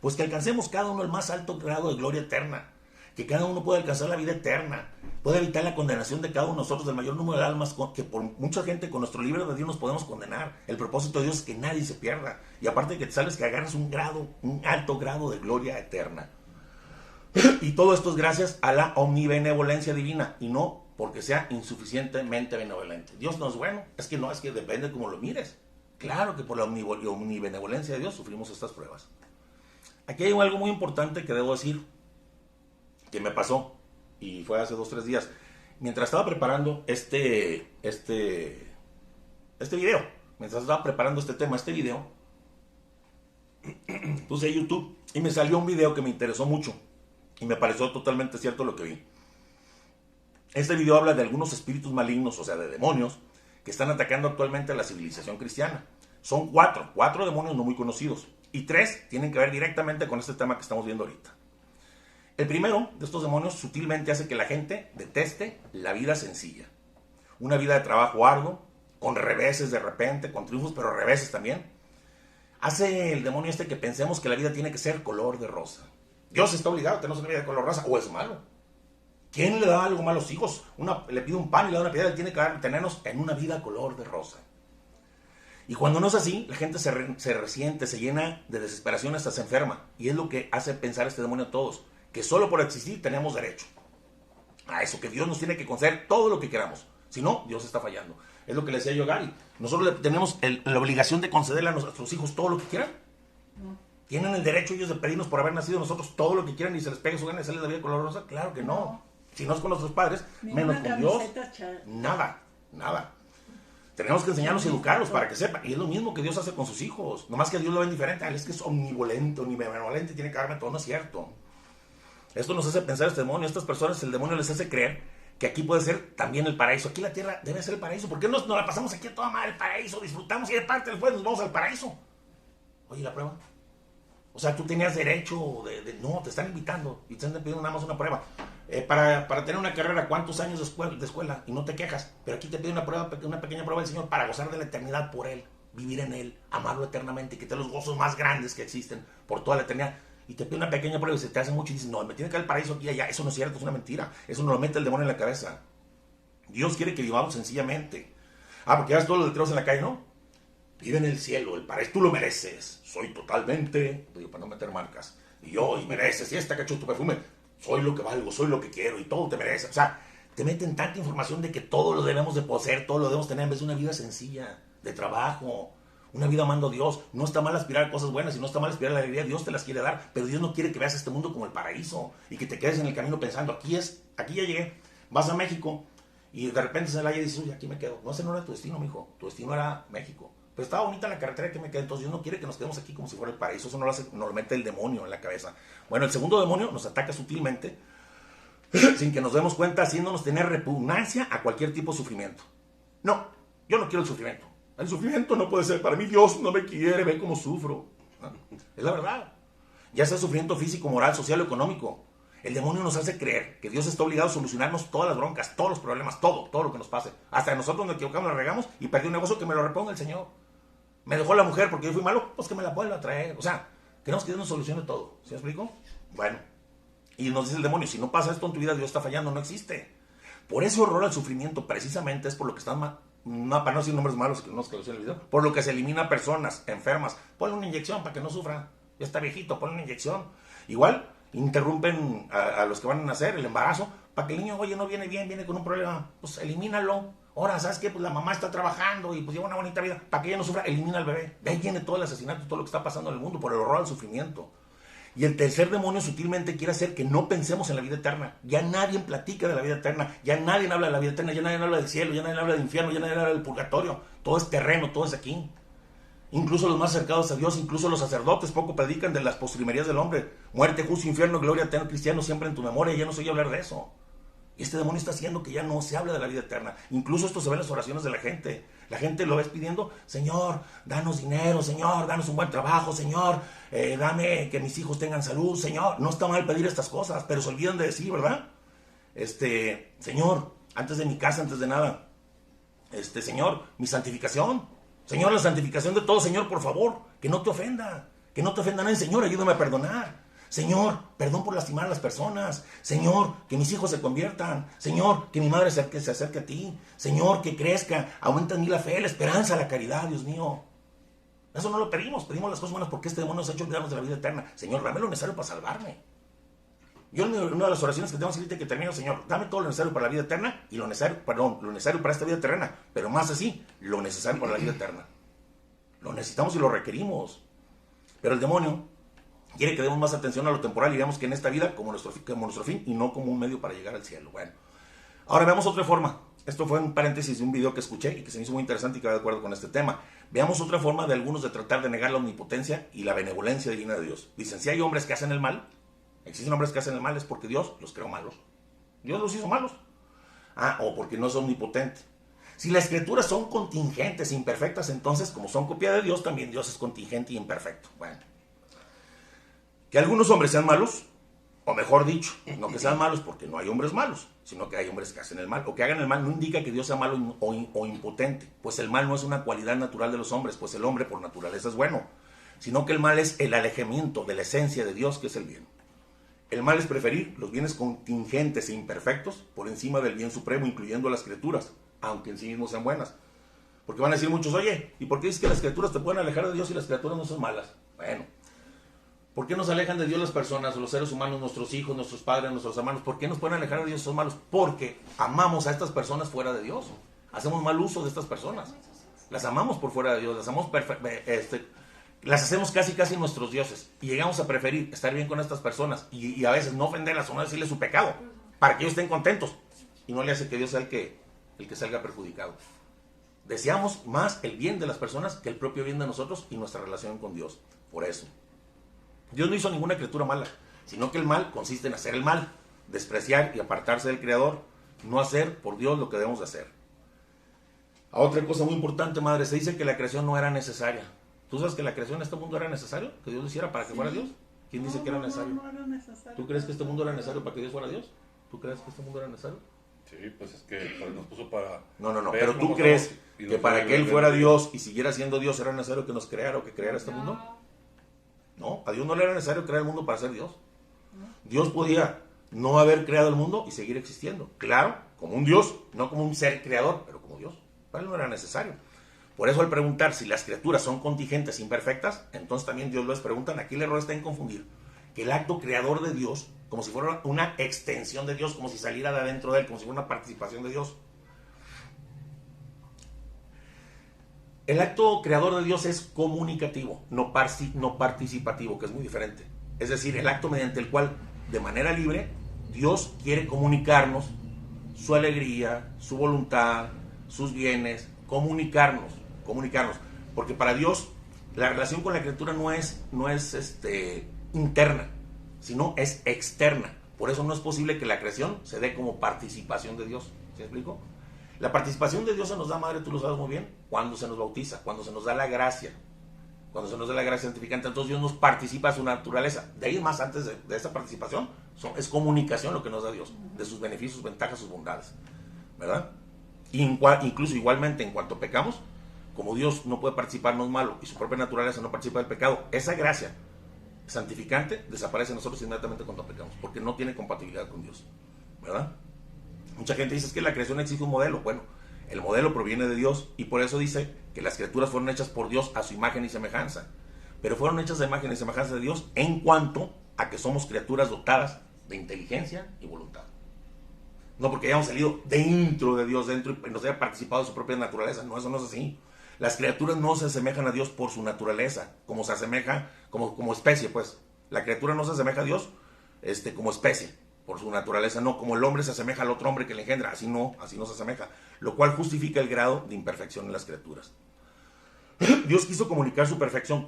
Pues que alcancemos cada uno el más alto grado de gloria eterna, que cada uno pueda alcanzar la vida eterna, pueda evitar la condenación de cada uno de nosotros, del mayor número de almas, que por mucha gente con nuestro libre albedrío nos podemos condenar. El propósito de Dios es que nadie se pierda, y aparte de que sabes que agarres un alto grado de gloria eterna. Y todo esto es gracias a la omnibenevolencia divina y no porque sea insuficientemente benevolente. Dios no es bueno, es que depende de cómo lo mires. Claro que por la omnibenevolencia de Dios sufrimos estas pruebas. Aquí hay algo muy importante que debo decir, que me pasó, y fue hace 2 o 3 días. Mientras estaba preparando este video, mientras estaba preparando este video, puse YouTube y me salió un video que me interesó mucho. Y me pareció totalmente cierto lo que vi. Este video habla de algunos espíritus malignos, o sea, de demonios, que están atacando actualmente a la civilización cristiana. Son 4 demonios no muy conocidos. Y 3 tienen que ver directamente con este tema que estamos viendo ahorita. El primero de estos demonios sutilmente hace que la gente deteste la vida sencilla. Una vida de trabajo arduo, con reveses de repente, con triunfos, pero reveses también. Hace el demonio que pensemos que la vida tiene que ser color de rosa. Dios está obligado a tener una vida de color rosa, o es malo. ¿Quién le da algo malo a los hijos? Le pide un pan y le da una piedra, él tiene que tenernos en una vida color de rosa. Y cuando no es así, la gente se resiente, se llena de desesperación, hasta se enferma. Y es lo que hace pensar este demonio a todos, que solo por existir tenemos derecho a eso, que Dios nos tiene que conceder todo lo que queramos. Si no, Dios está fallando. Es lo que le decía yo a Gary. Nosotros tenemos la obligación de concederle a nuestros hijos todo lo que quieran. ¿Tienen el derecho ellos de pedirnos por haber nacido nosotros todo lo que quieran y se les pegue su gana y se les da vida color rosa? Claro que no. Si no es con nuestros padres, menos con Dios. Nada. Tenemos que enseñarlos y educarlos para que sepan. Y es lo mismo que Dios hace con sus hijos. Nomás que Dios lo ve diferente. Es que es omnivolente, omnibenevolente, tiene que darme todo. No es cierto. Esto nos hace pensar este demonio. Estas personas, el demonio les hace creer que aquí puede ser también el paraíso. Aquí la tierra debe ser el paraíso. ¿Por qué nos la pasamos aquí a toda madre el paraíso? Disfrutamos y de parte después nos vamos al paraíso. Oye, ¿la prueba? O sea, tú tenías derecho no, te están invitando y te están pidiendo nada más una prueba. Para tener una carrera, ¿cuántos años de escuela? Y no te quejas. Pero aquí te pide una pequeña prueba del Señor para gozar de la eternidad por Él, vivir en Él, amarlo eternamente y que te dé los gozos más grandes que existen por toda la eternidad. Y te pide una pequeña prueba y se te hace mucho y dices, no, me tiene que dar el paraíso aquí y allá. Eso no es cierto, es una mentira. Eso nos lo mete el demonio en la cabeza. Dios quiere que vivamos sencillamente. Porque ya todos los letreros en la calle, ¿no? Vive en el cielo, el paraíso, tú lo mereces. Soy totalmente, digo, para no meter marcas, y mereces, y esta cacho tu perfume, soy lo que valgo, soy lo que quiero, y todo te mereces. O sea, te meten tanta información de que todo lo debemos de poseer, todo lo debemos tener en vez de una vida sencilla, de trabajo, una vida amando a Dios. No está mal aspirar a cosas buenas y no está mal aspirar a la alegría, Dios te las quiere dar, pero Dios no quiere que veas este mundo como el paraíso y que te quedes en el camino pensando, aquí ya llegué, vas a México y de repente se la y dices, uy, aquí me quedo. No, ese no era tu destino, mijo, tu destino era México. Pero estaba bonita la carretera que me quedé, entonces Dios no quiere que nos quedemos aquí como si fuera el paraíso, eso nos lo mete el demonio en la cabeza. Bueno, el segundo demonio nos ataca sutilmente, sin que nos demos cuenta, haciéndonos tener repugnancia a cualquier tipo de sufrimiento. No, yo no quiero el sufrimiento. El sufrimiento no puede ser para mí, Dios no me quiere, ve cómo sufro. Es la verdad. Ya sea sufrimiento físico, moral, social o económico. El demonio nos hace creer que Dios está obligado a solucionarnos todas las broncas, todos los problemas, todo lo que nos pase. Hasta nosotros nos equivocamos, nos regamos y perdí un negocio, que me lo reponga el Señor. Me dejó la mujer porque yo fui malo, pues que me la vuelva a traer. O sea, queremos que Dios nos solucione todo. ¿Sí me explico? Bueno. Y nos dice el demonio, si no pasa esto en tu vida, Dios está fallando, no existe. Por ese horror al sufrimiento, precisamente es por lo que están no, para no decir nombres malos, que no se el video, por lo que se elimina personas enfermas. Ponle una inyección para que no sufra. Ya está viejito, ponle una inyección. Igual, interrumpen a los que van a nacer el embarazo, para que el niño, oye, no viene bien, viene con un problema, pues elimínalo. Ahora, ¿sabes qué? Pues la mamá está trabajando y pues lleva una bonita vida, para que ella no sufra, elimina al bebé. De ahí viene todo el asesinato, todo lo que está pasando en el mundo, por el horror al sufrimiento. Y el tercer demonio sutilmente quiere hacer que no pensemos en la vida eterna. Ya nadie platica de la vida eterna, ya nadie habla de la vida eterna, ya nadie habla del cielo, ya nadie habla del infierno, ya nadie habla del purgatorio. Todo es terreno, todo es aquí. Incluso los más acercados a Dios, incluso los sacerdotes, poco predican de las postrimerías del hombre. Muerte, juicio, infierno, gloria eterna, cristiano, siempre en tu memoria. Ya no se oye hablar de eso. Y este demonio está haciendo que ya no se hable de la vida eterna. Incluso esto se ve en las oraciones de la gente. La gente lo ves pidiendo, Señor, danos dinero, Señor, danos un buen trabajo, Señor, dame que mis hijos tengan salud, Señor. No está mal pedir estas cosas, pero se olvidan de decir, ¿verdad? Señor, antes de mi casa, antes de nada, Señor, mi santificación, Señor, la santificación de todo, Señor, por favor, que no te ofenda nadie, Señor, ayúdame a perdonar. Señor, perdón por lastimar a las personas. Señor, que mis hijos se conviertan. Señor, que mi madre se acerque a ti. Señor, que crezca. Aumenta en mí la fe, la esperanza, la caridad, Dios mío. Eso no lo pedimos. Pedimos las cosas buenas porque este demonio nos ha hecho olvidarnos de la vida eterna. Señor, dame lo necesario para salvarme. Yo en una de las oraciones que tengo ahorita que termino, Señor, dame todo lo necesario para la vida eterna y lo necesario para esta vida terrena. Pero más así, lo necesario para la vida eterna. Lo necesitamos y lo requerimos. Pero el demonio quiere que demos más atención a lo temporal y veamos que en esta vida como nuestro fin y no como un medio para llegar al cielo. Bueno, ahora veamos otra forma. Esto fue un paréntesis de un video que escuché y que se me hizo muy interesante y que va de acuerdo con este tema. Veamos otra forma de algunos de tratar de negar la omnipotencia y la benevolencia divina de Dios. Dicen, si hay hombres que hacen el mal, existen hombres que hacen el mal, es porque Dios los creó malos. Dios los hizo malos. O porque no es omnipotente. Si las escrituras son contingentes e imperfectas, entonces como son copia de Dios, también Dios es contingente e imperfecto. Bueno. Que algunos hombres sean malos, o mejor dicho, no que sean malos porque no hay hombres malos, sino que hay hombres que hacen el mal, o que hagan el mal, no indica que Dios sea malo o impotente, pues el mal no es una cualidad natural de los hombres, pues el hombre por naturaleza es bueno, sino que el mal es el alejamiento de la esencia de Dios, que es el bien. El mal es preferir los bienes contingentes e imperfectos por encima del bien supremo, incluyendo las criaturas, aunque en sí mismos sean buenas. Porque van a decir muchos, oye, ¿y por qué dices que las criaturas te pueden alejar de Dios y las criaturas no son malas? Bueno, ¿por qué nos alejan de Dios las personas, los seres humanos, nuestros hijos, nuestros padres, nuestros hermanos? ¿Por qué nos pueden alejar de Dios si son malos? Porque amamos a estas personas fuera de Dios. Hacemos mal uso de estas personas. Las amamos por fuera de Dios, las hacemos casi nuestros dioses. Y llegamos a preferir estar bien con estas personas y a veces no ofenderlas o no decirles su pecado, para que ellos estén contentos. Y no le hace que Dios sea el que salga perjudicado. Deseamos más el bien de las personas que el propio bien de nosotros y nuestra relación con Dios. Por eso. Dios no hizo ninguna criatura mala, sino que el mal consiste en hacer el mal, despreciar y apartarse del Creador, no hacer por Dios lo que debemos de hacer. A otra cosa muy importante, madre, se dice que la creación no era necesaria. ¿Tú sabes que la creación de este mundo era necesario? ¿Que Dios lo hiciera para que fuera Dios? ¿Quién dice que era necesario? No era necesario. ¿Tú crees que este mundo era necesario para que Dios fuera Dios? ¿Tú crees que este mundo era necesario? Sí, pues es que nos puso para... No, ver pero ¿tú cómo crees somos y que nos para puede que Él ver fuera bien? Dios y siguiera siendo Dios era necesario que nos creara o que creara este mundo? No, a Dios no le era necesario crear el mundo para ser Dios. Dios podía no haber creado el mundo y seguir existiendo. Claro, como un Dios, no como un ser creador, pero como Dios. Para Él no era necesario. Por eso al preguntar si las criaturas son contingentes e imperfectas, entonces también Dios les pregunta, aquí el error está en confundir que el acto creador de Dios como si fuera una extensión de Dios, como si saliera de adentro de él, como si fuera una participación de Dios. El acto creador de Dios es comunicativo, no participativo, que es muy diferente. Es decir, el acto mediante el cual, de manera libre, Dios quiere comunicarnos su alegría, su voluntad, sus bienes, comunicarnos. Porque para Dios la relación con la criatura no es interna, sino es externa. Por eso no es posible que la creación se dé como participación de Dios. ¿Sí me explico? La participación de Dios se nos da, madre, tú lo sabes muy bien, cuando se nos bautiza, cuando se nos da la gracia. Cuando se nos da la gracia santificante, entonces Dios nos participa de su naturaleza. De ahí más, antes de esa participación, es comunicación lo que nos da Dios, de sus beneficios, sus ventajas, sus bondades, ¿verdad? Incluso igualmente, en cuanto pecamos, como Dios no puede participar, no es malo, y su propia naturaleza no participa del pecado, esa gracia santificante desaparece en nosotros inmediatamente cuando pecamos, porque no tiene compatibilidad con Dios, ¿verdad? Mucha gente dice que la creación exige un modelo. Bueno, el modelo proviene de Dios, y por eso dice que las criaturas fueron hechas por Dios a su imagen y semejanza. Pero fueron hechas a imagen y semejanza de Dios en cuanto a que somos criaturas dotadas de inteligencia y voluntad. No porque hayamos salido dentro de Dios, dentro, y nos haya participado de su propia naturaleza. No, eso no es así. Las criaturas no se asemejan a Dios por su naturaleza, como se asemeja, como especie, pues. La criatura no se asemeja a Dios como especie, por su naturaleza, no, como el hombre se asemeja al otro hombre que le engendra, así no se asemeja, lo cual justifica el grado de imperfección en las criaturas. Dios quiso comunicar su perfección,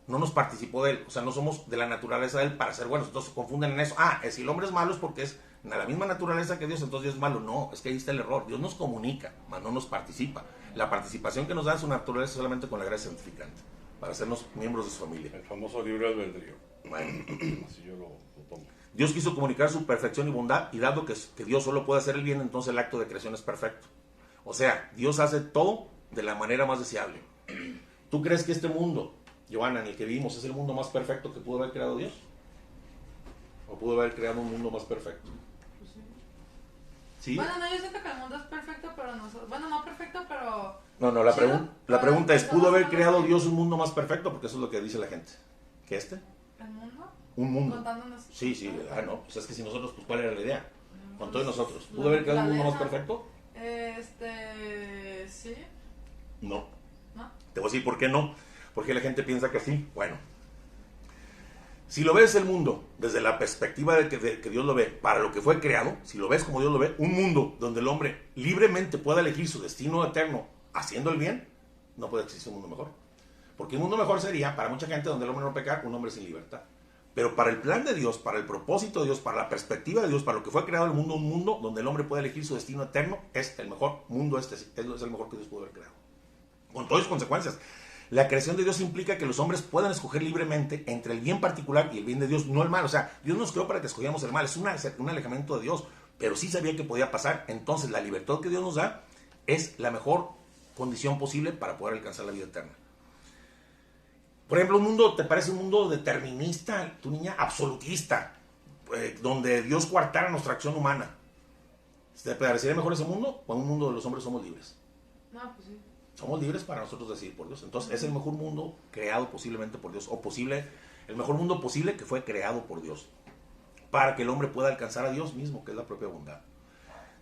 no nos participó de él, o sea, no somos de la naturaleza de él para ser buenos, entonces se confunden en eso, si el hombre es malo es porque es de la misma naturaleza que Dios, entonces Dios es malo. No, es que ahí está el error. Dios nos comunica, mas no nos participa. La participación que nos da su naturaleza solamente con la gracia santificante, para hacernos miembros de su familia. El famoso libre albedrío. Bueno, así yo lo tomo. Dios quiso comunicar su perfección y bondad, y dado que Dios solo puede hacer el bien, entonces el acto de creación es perfecto. O sea, Dios hace todo de la manera más deseable. ¿Tú crees que este mundo, Giovanna, en el que vivimos, es el mundo más perfecto que pudo haber creado Dios? ¿O pudo haber creado un mundo más perfecto? Pues sí. ¿Sí? Bueno, no, yo siento que el mundo es perfecto, pero no... Bueno, no perfecto, pero... No, la pregunta es, ¿pudo haber creado Dios un mundo más perfecto? Porque eso es lo que dice la gente. ¿Qué ¿El mundo? Un mundo. Contándonos... Sí, no, pues es que si nosotros, pues ¿cuál era la idea? Con todos nosotros. ¿Pudo haber creado un mundo más perfecto? Sí. No. ¿No? Te voy a decir por qué no. Porque la gente piensa que sí. Bueno, si lo ves el mundo desde la perspectiva de que Dios lo ve para lo que fue creado, si lo ves como Dios lo ve, un mundo donde el hombre libremente pueda elegir su destino eterno haciendo el bien, no puede existir un mundo mejor. Porque un mundo mejor sería, para mucha gente donde el hombre no peca, un hombre sin libertad. Pero para el plan de Dios, para el propósito de Dios, para la perspectiva de Dios, para lo que fue creado el mundo, un mundo donde el hombre puede elegir su destino eterno, es el mejor mundo, es el mejor que Dios pudo haber creado. Con todas sus consecuencias. La creación de Dios implica que los hombres puedan escoger libremente entre el bien particular y el bien de Dios, no el mal. O sea, Dios nos creó para que escogiéramos el mal, es un alejamiento de Dios, pero sí sabía que podía pasar. Entonces la libertad que Dios nos da es la mejor condición posible para poder alcanzar la vida eterna. Por ejemplo, un mundo, ¿te parece un mundo determinista, tu niña? Absolutista, donde Dios coartara nuestra acción humana. ¿Te parecería mejor ese mundo o un mundo donde los hombres somos libres? No, pues sí. Somos libres para nosotros decidir por Dios. Entonces es el mejor mundo creado posiblemente por Dios, o el mejor mundo posible que fue creado por Dios, para que el hombre pueda alcanzar a Dios mismo, que es la propia bondad.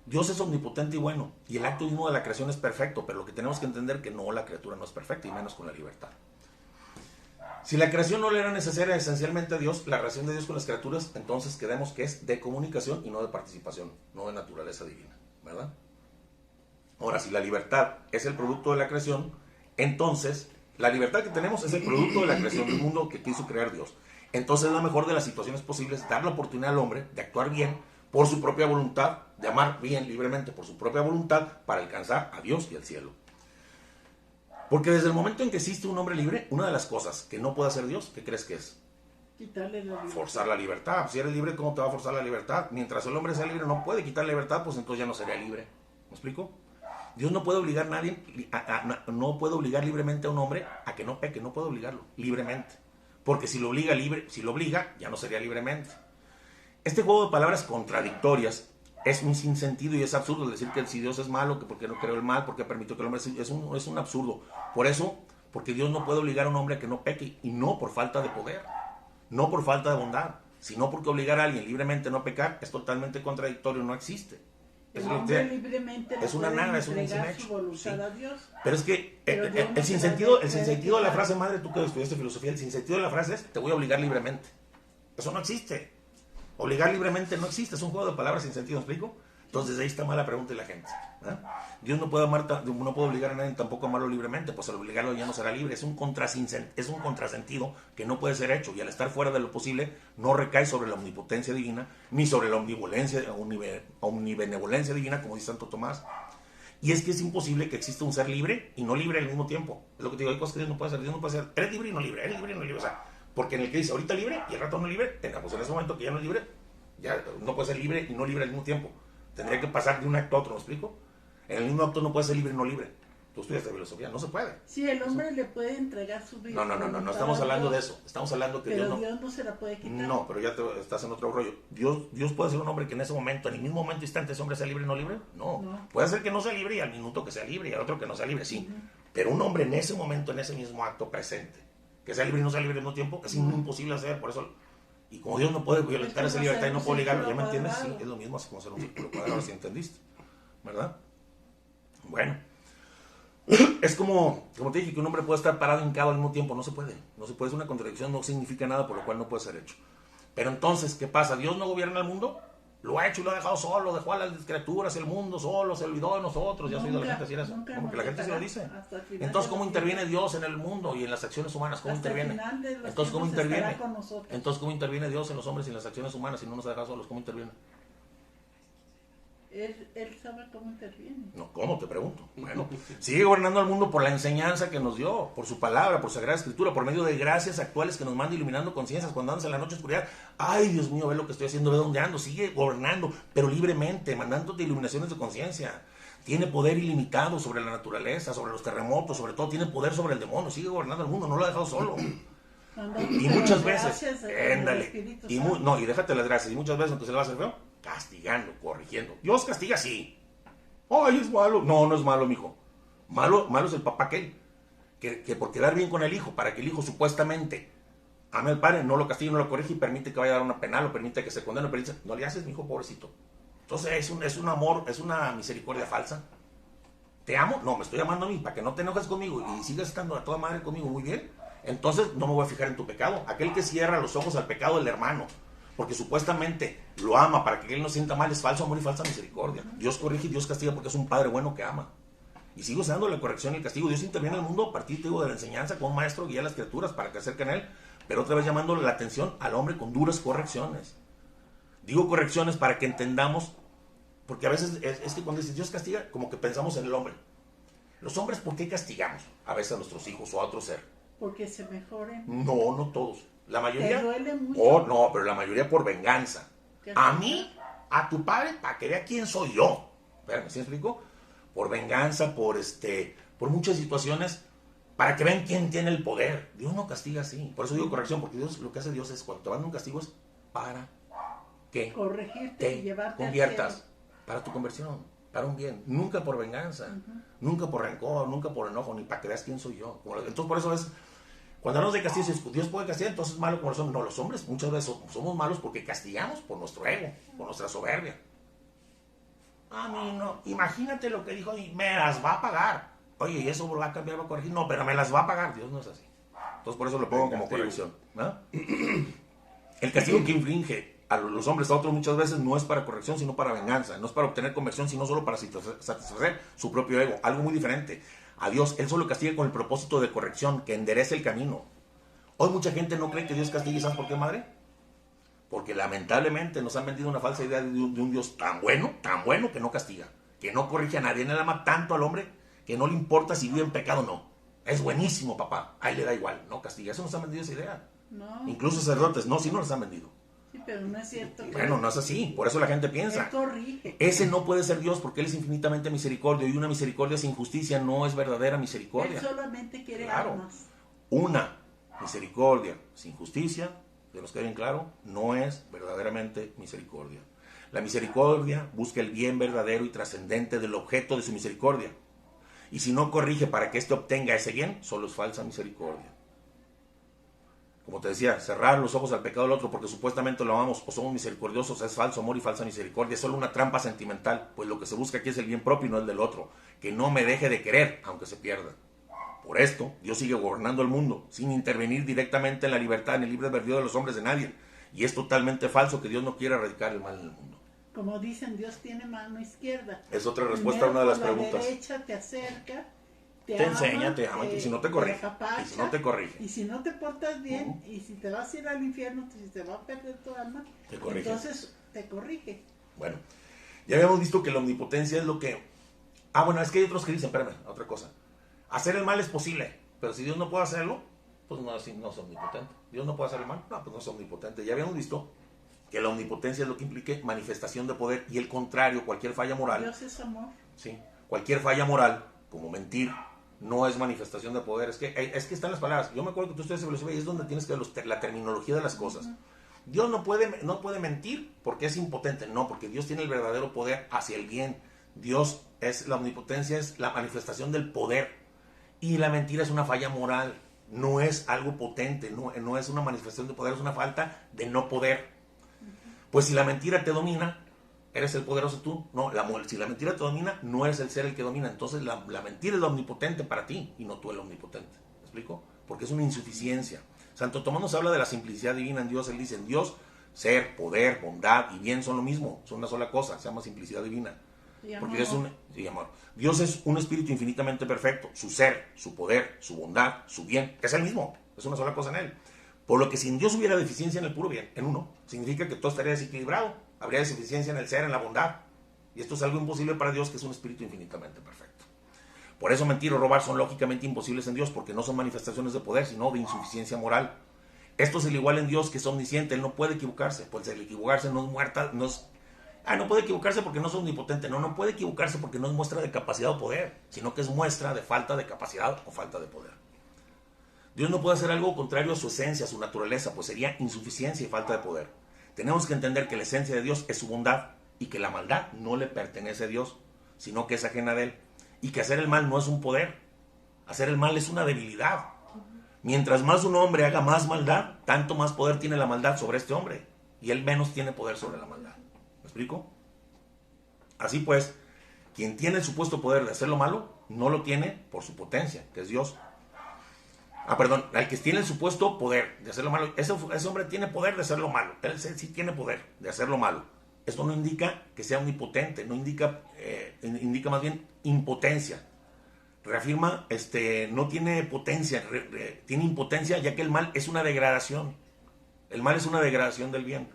Dios es omnipotente y bueno, y el acto mismo de la creación es perfecto, pero lo que tenemos que entender es que no, la criatura no es perfecta, y menos con la libertad. Si la creación no le era necesaria esencialmente a Dios, la relación de Dios con las criaturas, entonces quedemos que es de comunicación y no de participación, no de naturaleza divina, ¿verdad? Ahora, si la libertad es el producto de la creación, entonces la libertad que tenemos es el producto de la creación del mundo que quiso crear Dios. Entonces la mejor de las situaciones posibles, dar la oportunidad al hombre de actuar bien por su propia voluntad, de amar bien libremente por su propia voluntad para alcanzar a Dios y al cielo. Porque desde el momento en que existe un hombre libre, una de las cosas que no puede hacer Dios, ¿qué crees que es? Quitarle la libertad. Forzar la libertad. Si eres libre, ¿cómo te va a forzar la libertad? Mientras el hombre sea libre no puede quitar la libertad, pues entonces ya no sería libre. ¿Me explico? Dios no puede obligar a nadie, no puede obligar libremente a un hombre a que no peque, no puede obligarlo libremente. Porque si lo obliga, ya no sería libremente. Este juego de palabras contradictorias es un sinsentido y es absurdo decir que si Dios es malo, que porque no creó el mal, porque permitió que el hombre es un absurdo. Por eso, porque Dios no puede obligar a un hombre a que no peque, y no por falta de poder, no por falta de bondad, sino porque obligar a alguien libremente a no pecar es totalmente contradictorio, no existe. El Es lo hombre que- libremente es le una puede nada, es un entregar insinecho, su voluntad sí. a Dios. Pero es que Pero Dios no el se sinsentido, la el puede sinsentido de la quitar. frase, madre, tú que estudiaste filosofía, el sinsentido de la frase es te voy a obligar libremente. Eso no existe. Obligar libremente no existe, es un juego de palabras sin sentido, ¿me explico? Entonces ahí está mala pregunta de la gente. Dios no puede no puede obligar a nadie tampoco a amarlo libremente, pues al obligarlo ya no será libre. Es un contrasentido que no puede ser hecho, y al estar fuera de lo posible no recae sobre la omnipotencia divina ni sobre la omnibenevolencia divina, como dice Santo Tomás. Y es que es imposible que exista un ser libre y no libre al mismo tiempo. Es lo que te digo, hay cosas que Dios no puede hacer. Dios no puede hacer, eres libre y no libre, eres libre y no libre. O sea, porque en el que dice ahorita libre y el rato no libre, pues en ese momento que ya no es libre, ya no puede ser libre y no libre al mismo tiempo. Tendría que pasar de un acto a otro, ¿me explico? En el mismo acto no puede ser libre y no libre. Tú estudias de filosofía, no se puede. Sí, el hombre le puede entregar su vida. No estamos hablando de eso. Estamos hablando que Pero Dios Dios no se la puede quitar. no, pero ya estás en otro rollo. Dios puede ser un hombre que en ese momento, en el mismo momento instante, ese hombre sea libre y no libre. No. Puede ser que no sea libre y al minuto que sea libre y al otro que no sea libre, sí. Pero un hombre en ese momento, en ese mismo acto presente, que sea libre y no sea libre al mismo tiempo, es imposible hacer. Por eso, y como Dios no puede violentar esa libertad y no puede obligarlo, ¿ya me entiendes? Sí, es lo mismo, así como ser un círculo cuadrado, si entendiste, ¿verdad? Bueno. Es como te dije, que un hombre puede estar parado hincado al mismo tiempo. No se puede, es una contradicción, no significa nada, por lo cual no puede ser hecho. Pero entonces, ¿qué pasa? ¿Dios no gobierna el mundo? Lo ha hecho y lo ha dejado solo, dejó a las criaturas, el mundo solo, se olvidó de nosotros. Ya has oído a la gente decir eso, como que la gente se lo dice. Entonces, ¿cómo interviene Dios en el mundo y en las acciones humanas? ¿Cómo interviene? Entonces, ¿cómo interviene? Entonces, ¿cómo interviene Dios en los hombres y en las acciones humanas si no nos ha dejado solos? ¿Cómo interviene? Él sabe cómo interviene. No, ¿cómo? Te pregunto. Bueno, sigue gobernando al mundo por la enseñanza que nos dio, por su palabra, por Sagrada Escritura, por medio de gracias actuales que nos manda iluminando conciencias cuando andas en la noche oscuridad. Ay, Dios mío, ve lo que estoy haciendo, ve dónde ando. Sigue gobernando, pero libremente, mandándote iluminaciones de conciencia. Tiene poder ilimitado sobre la naturaleza, sobre los terremotos, sobre todo tiene poder sobre el demonio. Sigue gobernando el mundo, no lo ha dejado solo. Y muchas veces, éndale, y déjate las gracias, y muchas veces, aunque se le va a hacer feo, castigando, corrigiendo. Dios castiga así. Ay, es malo. No es malo, mijo. Malo es el papá aquel, que por quedar bien con el hijo, para que el hijo supuestamente ame al padre, no lo castigue, no lo corrige y permite que vaya a dar una penal, o permite que se condene, no le haces, mijo, pobrecito. Entonces es un amor, es una misericordia falsa. ¿Te amo? No, me estoy amando a mí, para que no te enojes conmigo y sigas estando a toda madre conmigo, muy bien. Entonces no me voy a fijar en tu pecado. Aquel que cierra los ojos al pecado del hermano, porque supuestamente lo ama para que él no sienta mal, es falso amor y falsa misericordia. Dios corrige y Dios castiga porque es un padre bueno que ama. Y sigo usando la corrección y el castigo. Dios interviene en el mundo a partir de la enseñanza, como un maestro guía a las criaturas para que acerquen a él, pero otra vez llamándole la atención al hombre con duras correcciones. Digo correcciones para que entendamos, porque a veces es que cuando dice Dios castiga, como que pensamos en el hombre. Los hombres, ¿por qué castigamos a veces a nuestros hijos o a otro ser? Porque se mejoren. No todos. La mayoría. ¿Te duele mucho? Oh, no, pero la mayoría por venganza. A mí, a tu padre, para que vea quién soy yo. Espérame, ¿sí me explico? Por venganza, por muchas situaciones, para que vean quién tiene el poder. Dios no castiga así. Por eso digo corrección, porque Dios, lo que hace Dios es, cuando te manda un castigo, es para que corregirte y llevarte conviertas, para tu conversión, para un bien. Nunca por venganza, nunca por rencor, nunca por enojo, ni para que veas quién soy yo. Entonces, por eso es. Cuando hablamos de castigo, si Dios puede castigar, entonces es malo como los hombres. No, los hombres muchas veces somos malos porque castigamos por nuestro ego, por nuestra soberbia. A mí no. Imagínate lo que dijo, y me las va a pagar. Oye, ¿y eso va a cambiar, va a corregir? No, pero me las va a pagar. Dios no es así. Entonces por eso lo pongo como corrección. ¿No? El castigo que inflige a los hombres a otros muchas veces no es para corrección, sino para venganza. No es para obtener conversión, sino solo para satisfacer su propio ego. Algo muy diferente. A Dios, Él solo castiga con el propósito de corrección, que enderece el camino. Hoy mucha gente no cree que Dios castigue. ¿Sabes por qué, madre? Porque lamentablemente nos han vendido una falsa idea de un Dios tan bueno que no castiga, que no corrige a nadie. Él ama tanto al hombre que no le importa si vive en pecado o no. Es buenísimo, papá. A él le da igual, no castiga. Eso nos han vendido esa idea. No. Incluso sacerdotes, no, sí nos han vendido. Sí, pero no es cierto. Bueno, no es así, por eso la gente piensa. Él corrige. Ese no puede ser Dios porque Él es infinitamente misericordio, y una misericordia sin justicia no es verdadera misericordia. Él solamente quiere Claro. almas. Una misericordia sin justicia, que nos quede bien claro, no es verdaderamente misericordia. La misericordia busca el bien verdadero y trascendente del objeto de su misericordia. Y si no corrige para que éste obtenga ese bien, solo es falsa misericordia. como te decía, cerrar los ojos al pecado del otro porque supuestamente lo amamos o somos misericordiosos es falso amor y falsa misericordia, es solo una trampa sentimental, pues lo que se busca aquí es el bien propio y no el del otro, que no me deje de querer aunque se pierda. Por esto, Dios sigue gobernando el mundo, sin intervenir directamente en la libertad, en el libre albedrío de los hombres de nadie, y es totalmente falso que Dios no quiera erradicar el mal en el mundo. Como dicen, Dios tiene mano izquierda. Es otra respuesta a una de las preguntas. La derecha te acerca, Te enseña, te ama, y si no te corrige, apapacha, y si no te corrige, y si no te portas bien, y si te vas a ir al infierno, si te va a perder tu alma, te corrige. entonces te corrige. Bueno, ya habíamos visto que la omnipotencia es lo que... Ah, bueno, es que hay otros que dicen, espérame, otra cosa. Hacer el mal es posible, pero si Dios no puede hacerlo, pues no es omnipotente. Dios no puede hacer el mal, no, pues no es omnipotente. Ya habíamos visto que la omnipotencia es lo que implique manifestación de poder y el contrario, cualquier falla moral. Dios es amor. Sí, cualquier falla moral, como mentir, no es manifestación de poder. Es que están las palabras. Yo me acuerdo que tú estudias filosofía y es donde tienes que ver la terminología de las cosas. Dios no puede mentir porque es impotente. No, porque Dios tiene el verdadero poder hacia el bien. Dios es la omnipotencia, es la manifestación del poder. Y la mentira es una falla moral. No es algo potente, no es una manifestación de poder, es una falta de no poder. Pues si la mentira te domina, ¿eres el poderoso tú? No, si la mentira te domina, no eres el ser el que domina. Entonces la mentira es la omnipotente para ti y no tú el omnipotente. ¿Me explico? Porque es una insuficiencia. Santo Tomás nos habla de la simplicidad divina en Dios. Él dice, en Dios, ser, poder, bondad y bien son lo mismo. Son una sola cosa, se llama simplicidad divina. Porque Dios es un espíritu infinitamente perfecto. Su ser, su poder, su bondad, su bien, es el mismo. Es una sola cosa en él. Por lo que si en Dios hubiera deficiencia en el puro bien, en uno, significa que todo estaría desequilibrado. Habría deficiencia en el ser, en la bondad. Y esto es algo imposible para Dios, que es un espíritu infinitamente perfecto. Por eso mentir o robar son lógicamente imposibles en Dios, porque no son manifestaciones de poder, sino de insuficiencia moral. Esto es el igual en Dios, que es omnisciente. Él no puede equivocarse, pues el equivocarse no es muerta, no puede equivocarse porque no es omnipotente. No puede equivocarse porque no es muestra de capacidad o poder, sino que es muestra de falta de capacidad o falta de poder. Dios no puede hacer algo contrario a su esencia, a su naturaleza, pues sería insuficiencia y falta de poder. Tenemos que entender que la esencia de Dios es su bondad y que la maldad no le pertenece a Dios, sino que es ajena de él. Y que hacer el mal no es un poder, hacer el mal es una debilidad. Mientras más un hombre haga más maldad, tanto más poder tiene la maldad sobre este hombre, y él menos tiene poder sobre la maldad. ¿Me explico? Así pues, quien tiene el supuesto poder de hacer lo malo, no lo tiene por su potencia, que es Dios. Al que tiene el supuesto poder de hacer lo malo, ese hombre tiene poder de hacer lo malo. Él sí tiene poder de hacer lo malo. Esto no indica que sea omnipotente, no indica más bien impotencia. Reafirma, no tiene potencia, tiene impotencia, ya que el mal es una degradación. El mal es una degradación del bien.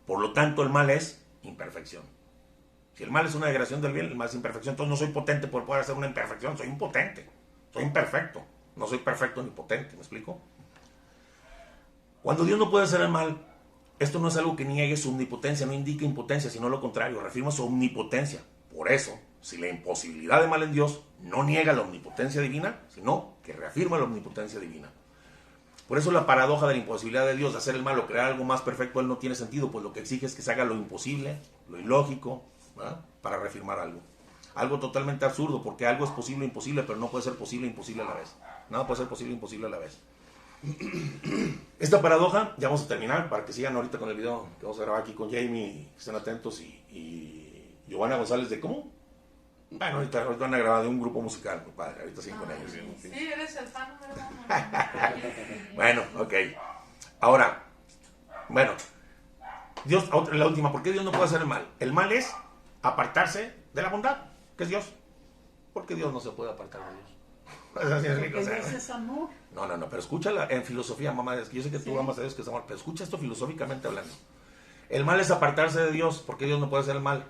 Por lo tanto, el mal es imperfección. Si el mal es una degradación del bien, el mal es imperfección. Entonces no soy potente por poder hacer una imperfección, soy impotente, soy imperfecto. No soy perfecto ni potente, ¿me explico? Cuando Dios no puede hacer el mal, esto no es algo que niegue su omnipotencia, no indica impotencia, sino lo contrario, reafirma su omnipotencia. Por eso, si la imposibilidad de mal en Dios no niega la omnipotencia divina, sino que reafirma la omnipotencia divina. Por eso la paradoja de la imposibilidad de Dios de hacer el mal o crear algo más perfecto, él no tiene sentido, pues lo que exige es que se haga lo imposible, lo ilógico, ¿verdad? Para reafirmar algo. Algo totalmente absurdo, porque algo es posible e imposible, pero no puede ser posible e imposible a la vez. Nada puede ser posible e imposible a la vez. Esta paradoja, ya vamos a terminar, para que sigan ahorita con el video que vamos a grabar aquí con Jamie, que estén atentos, y Giovanna González de ¿cómo? Bueno, ahorita van a grabar de un grupo musical, mi padre, ahorita siguen con ellos. Sí, eres el fan número uno. Bueno, ok. Ahora, bueno, Dios, la última, ¿por qué Dios no puede hacer el mal? El mal es apartarse de la bondad, que es Dios. Porque Dios no se puede apartar de Dios. Porque Dios es amor. No, pero escúchala en filosofía, mamá. Es que yo sé que tú amas a Dios, que es amor, pero escucha esto filosóficamente hablando. El mal es apartarse de Dios. ¿Por qué Dios no puede hacer el mal?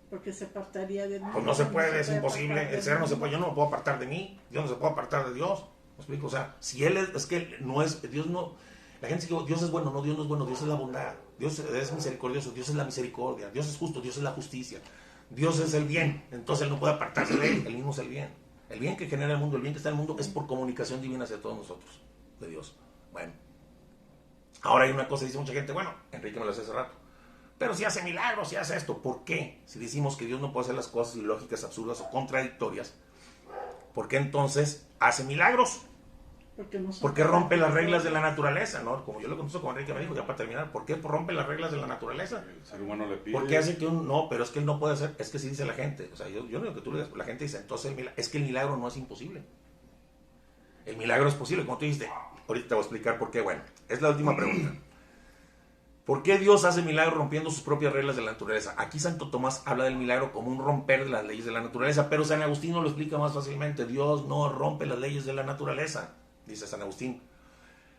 Porque se apartaría de mí. Pues no se puede, es imposible. El ser no se puede. Yo no me puedo apartar de mí. Dios no se puede apartar de Dios. ¿Me explico? O sea, si Él es que no es, Dios no. La gente dice, Dios es bueno. No, Dios no es bueno. Dios es la bondad. Dios es misericordioso. Dios es la misericordia. Dios es justo. Dios es la justicia. Dios es el bien. Entonces Él no puede apartarse de Él. Él mismo es el bien. El bien que genera el mundo, el bien que está en el mundo, es por comunicación divina hacia todos nosotros, de Dios. Bueno, ahora hay una cosa, dice mucha gente, bueno, Enrique me lo hace hace rato, pero si hace milagros, si hace esto, ¿por qué? Si decimos que Dios no puede hacer las cosas ilógicas, absurdas o contradictorias, ¿por qué entonces hace milagros? Porque no son Porque rompe las reglas de la perfectos. naturaleza, ¿no? Como yo lo contesto con Enrique, me dijo, ya para terminar, ¿por qué rompe las reglas de la naturaleza? El ser humano le pide. Porque hace que no, pero es que él no puede hacer, es que sí dice la gente, o sea, yo no digo que tú le digas, la gente dice, entonces es que el milagro no es imposible. El milagro es posible, como tú dijiste, ahorita te voy a explicar por qué, bueno, es la última pregunta. ¿Por qué Dios hace milagro rompiendo sus propias reglas de la naturaleza? Aquí Santo Tomás habla del milagro como un romper de las leyes de la naturaleza, pero San Agustín lo explica más fácilmente, Dios no rompe las leyes de la naturaleza, dice San Agustín.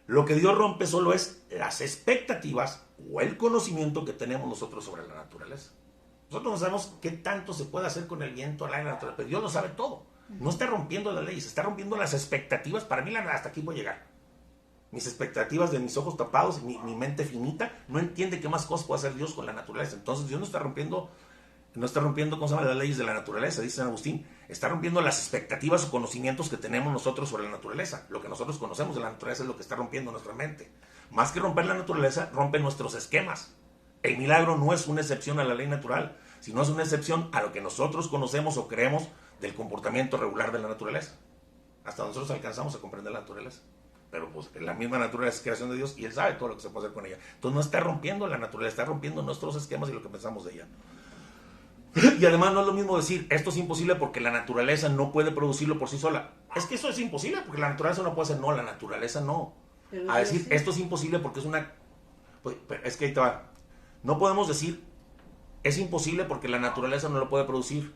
Lo que Dios rompe solo es las expectativas o el conocimiento que tenemos nosotros sobre la naturaleza. Nosotros no sabemos qué tanto se puede hacer con el viento, la naturaleza, pero Dios lo sabe todo. No está rompiendo las leyes, está rompiendo las expectativas. Para mí hasta aquí voy a llegar. Mis expectativas de mis ojos tapados, mi mente finita, no entiende qué más cosas puede hacer Dios con la naturaleza. Entonces Dios no está rompiendo, ¿cómo se llama? Las leyes de la naturaleza, dice San Agustín. Está rompiendo las expectativas o conocimientos que tenemos nosotros sobre la naturaleza. Lo que nosotros conocemos de la naturaleza es lo que está rompiendo nuestra mente. Más que romper la naturaleza, rompe nuestros esquemas. El milagro no es una excepción a la ley natural, sino es una excepción a lo que nosotros conocemos o creemos del comportamiento regular de la naturaleza. Hasta nosotros alcanzamos a comprender la naturaleza. Pero pues la misma naturaleza es creación de Dios y Él sabe todo lo que se puede hacer con ella. Entonces no está rompiendo la naturaleza, está rompiendo nuestros esquemas y lo que pensamos de ella. Y además no es lo mismo decir, esto es imposible porque la naturaleza no puede producirlo por sí sola. Es que eso es imposible porque la naturaleza no puede hacer, no, la naturaleza no. Pero A Dios decir, sí. esto es imposible porque es una... Pues, es que ahí te va. No podemos decir, es imposible porque la naturaleza no lo puede producir.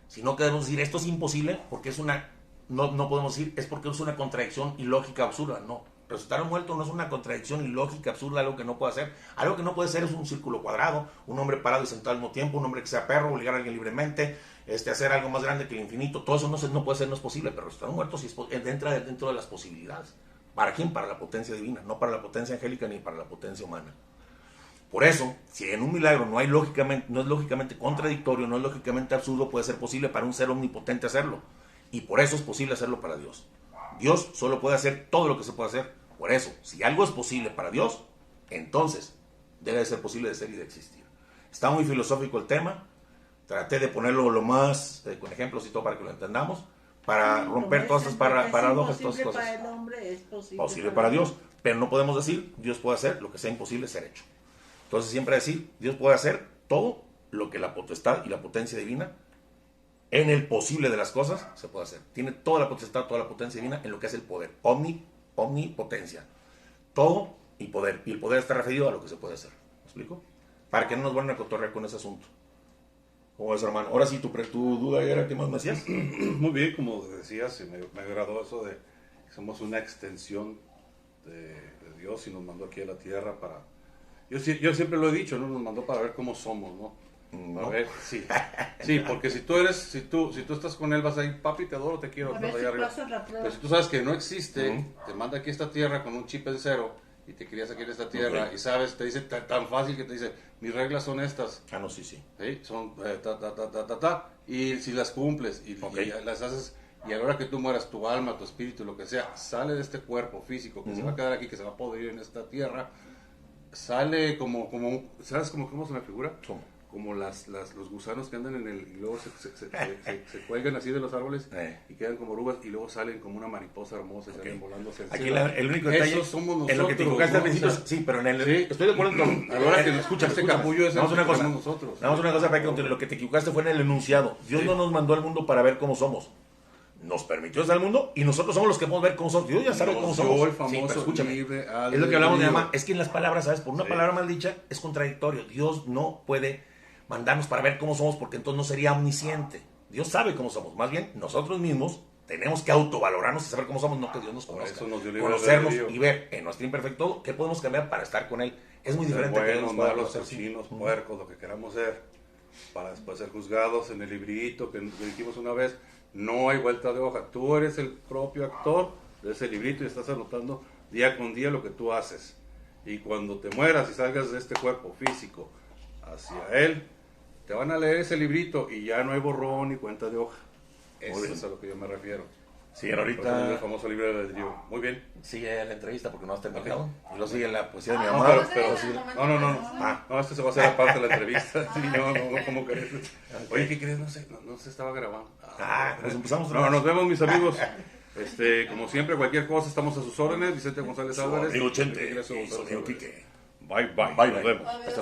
Sino que debemos decir, esto es imposible porque es una... No podemos decir, es porque es una contradicción ilógica, absurda. No. Resucitar un muerto no es una contradicción ilógica, absurda, algo que no puede hacer. Algo que no puede ser es un círculo cuadrado, un hombre parado y sentado al mismo tiempo, un hombre que sea perro, obligar a alguien libremente, hacer algo más grande que el infinito. Todo eso no puede ser, no es posible, pero resucitar un muerto sí entra dentro de las posibilidades. ¿Para quién? Para la potencia divina, no para la potencia angélica ni para la potencia humana. Por eso, si en un milagro no es lógicamente contradictorio, no es lógicamente absurdo, puede ser posible para un ser omnipotente hacerlo. Y por eso es posible hacerlo para Dios. Dios solo puede hacer todo lo que se puede hacer. Por eso, si algo es posible para Dios, entonces debe de ser posible de ser y de existir. Está muy filosófico el tema. Traté de ponerlo lo más, con ejemplos y todo para que lo entendamos, para romper todas estas paradojas, todas estas cosas. Para el hombre es posible. Posible para Dios, pero no podemos decir, Dios puede hacer lo que sea imposible ser hecho. Entonces siempre decir, Dios puede hacer todo lo que la potestad y la potencia divina en el posible de las cosas se puede hacer. Tiene toda la potestad, toda la potencia divina en lo que es el poder. Omnipotencia. Todo y poder. Y el poder está referido a lo que se puede hacer. ¿Me explico? Para que no nos vuelvan a cotorrear con ese asunto. ¿Cómo es, hermano? Ahora sí, tu duda era, ¿qué más me decías? Muy bien, como decías, y me agradó eso de que somos una extensión de Dios y nos mandó aquí a la tierra para... Yo siempre lo he dicho, ¿no? Nos mandó para ver cómo somos, ¿no? ¿No? A ver, sí. Sí, porque si tú estás con él, vas a ir, papi, te adoro, te quiero, A estás ver allá si arriba. pasas la prueba. Pero si tú sabes que no existe, Ujú. te manda aquí a esta tierra con un chip en cero y te querías aquí en esta tierra, Ok. y sabes, te dice tan fácil que te dice, mis reglas son estas, Ah, no, sí, sí. ¿sí? Son y si las cumples y Ok. las haces, y a la hora que tú mueras, tu alma, tu espíritu, lo que sea, sale de este cuerpo físico que se va a quedar aquí, que se va a poder ir en esta tierra, sale ¿sabes cómo se me figura? ¿Cómo? Como los gusanos que andan en el, y luego se cuelgan así de los árboles y quedan como orugas y luego salen como una mariposa hermosa y salen volando hacia el Aquí cielo. el único detalle Esos somos nosotros, en lo que te equivocaste al ¿no? principio, O sea, sí, pero en el... sí. Estoy de acuerdo con... A la hora que nos escucha este capullo es Vamos a una cosa. somos nosotros. Vamos a una cosa para que continúe. Lo que te equivocaste fue en el enunciado. Dios Sí. no nos mandó al mundo para ver cómo somos. Nos permitió estar al mundo y nosotros somos los que podemos ver cómo somos. Dios ya sabe Nos cómo dio somos. el famoso pero escúchame. libre Es lo que hablamos de albedrío. mamá. Es que en las palabras, ¿sabes? Por una Sí. palabra mal dicha es contradictorio. Dios no puede mandarnos para ver cómo somos porque entonces no sería omnisciente. Dios sabe cómo somos. Más bien, nosotros mismos tenemos que autovalorarnos y saber cómo somos, no que Dios nos Por conozca. eso nos dio libre Conocernos albedrío. y ver en nuestro imperfecto qué podemos cambiar para estar con Él. Es muy diferente a que Él Buenos, nos pueda malos, conocer. cochinos, puercos, lo que queramos ser, para después ser juzgados en el librito que dijimos una vez. No hay vuelta de hoja. Tú eres el propio actor de ese librito y estás anotando día con día lo que tú haces. Y cuando te mueras y salgas de este cuerpo físico hacia Él, te van a leer ese librito y ya no hay borrón ni cuenta de hoja. Eso bien. es a lo que yo me refiero. Sí, Por eso es el ahorita famoso libro del albedrío. Muy bien. sigue la entrevista porque no has terminado. Y luego sigue la poesía de mi Ah, mamá. pero- ese pero es el sí. momento No, que se Ah, no, este se va a hacer aparte de la entrevista. Sí, no, ¿cómo crees? Oye, ¿qué crees? No se estaba grabando. Pues empezamos otra No, vez. nos vemos, mis amigos. Como siempre, cualquier cosa, estamos a sus órdenes. Vicente González Su Álvarez. amigo Chente Ingreso y su González amigo Álvarez. Quique. Bye, bye. Bye, Nos bye. vemos. Adiós. Hasta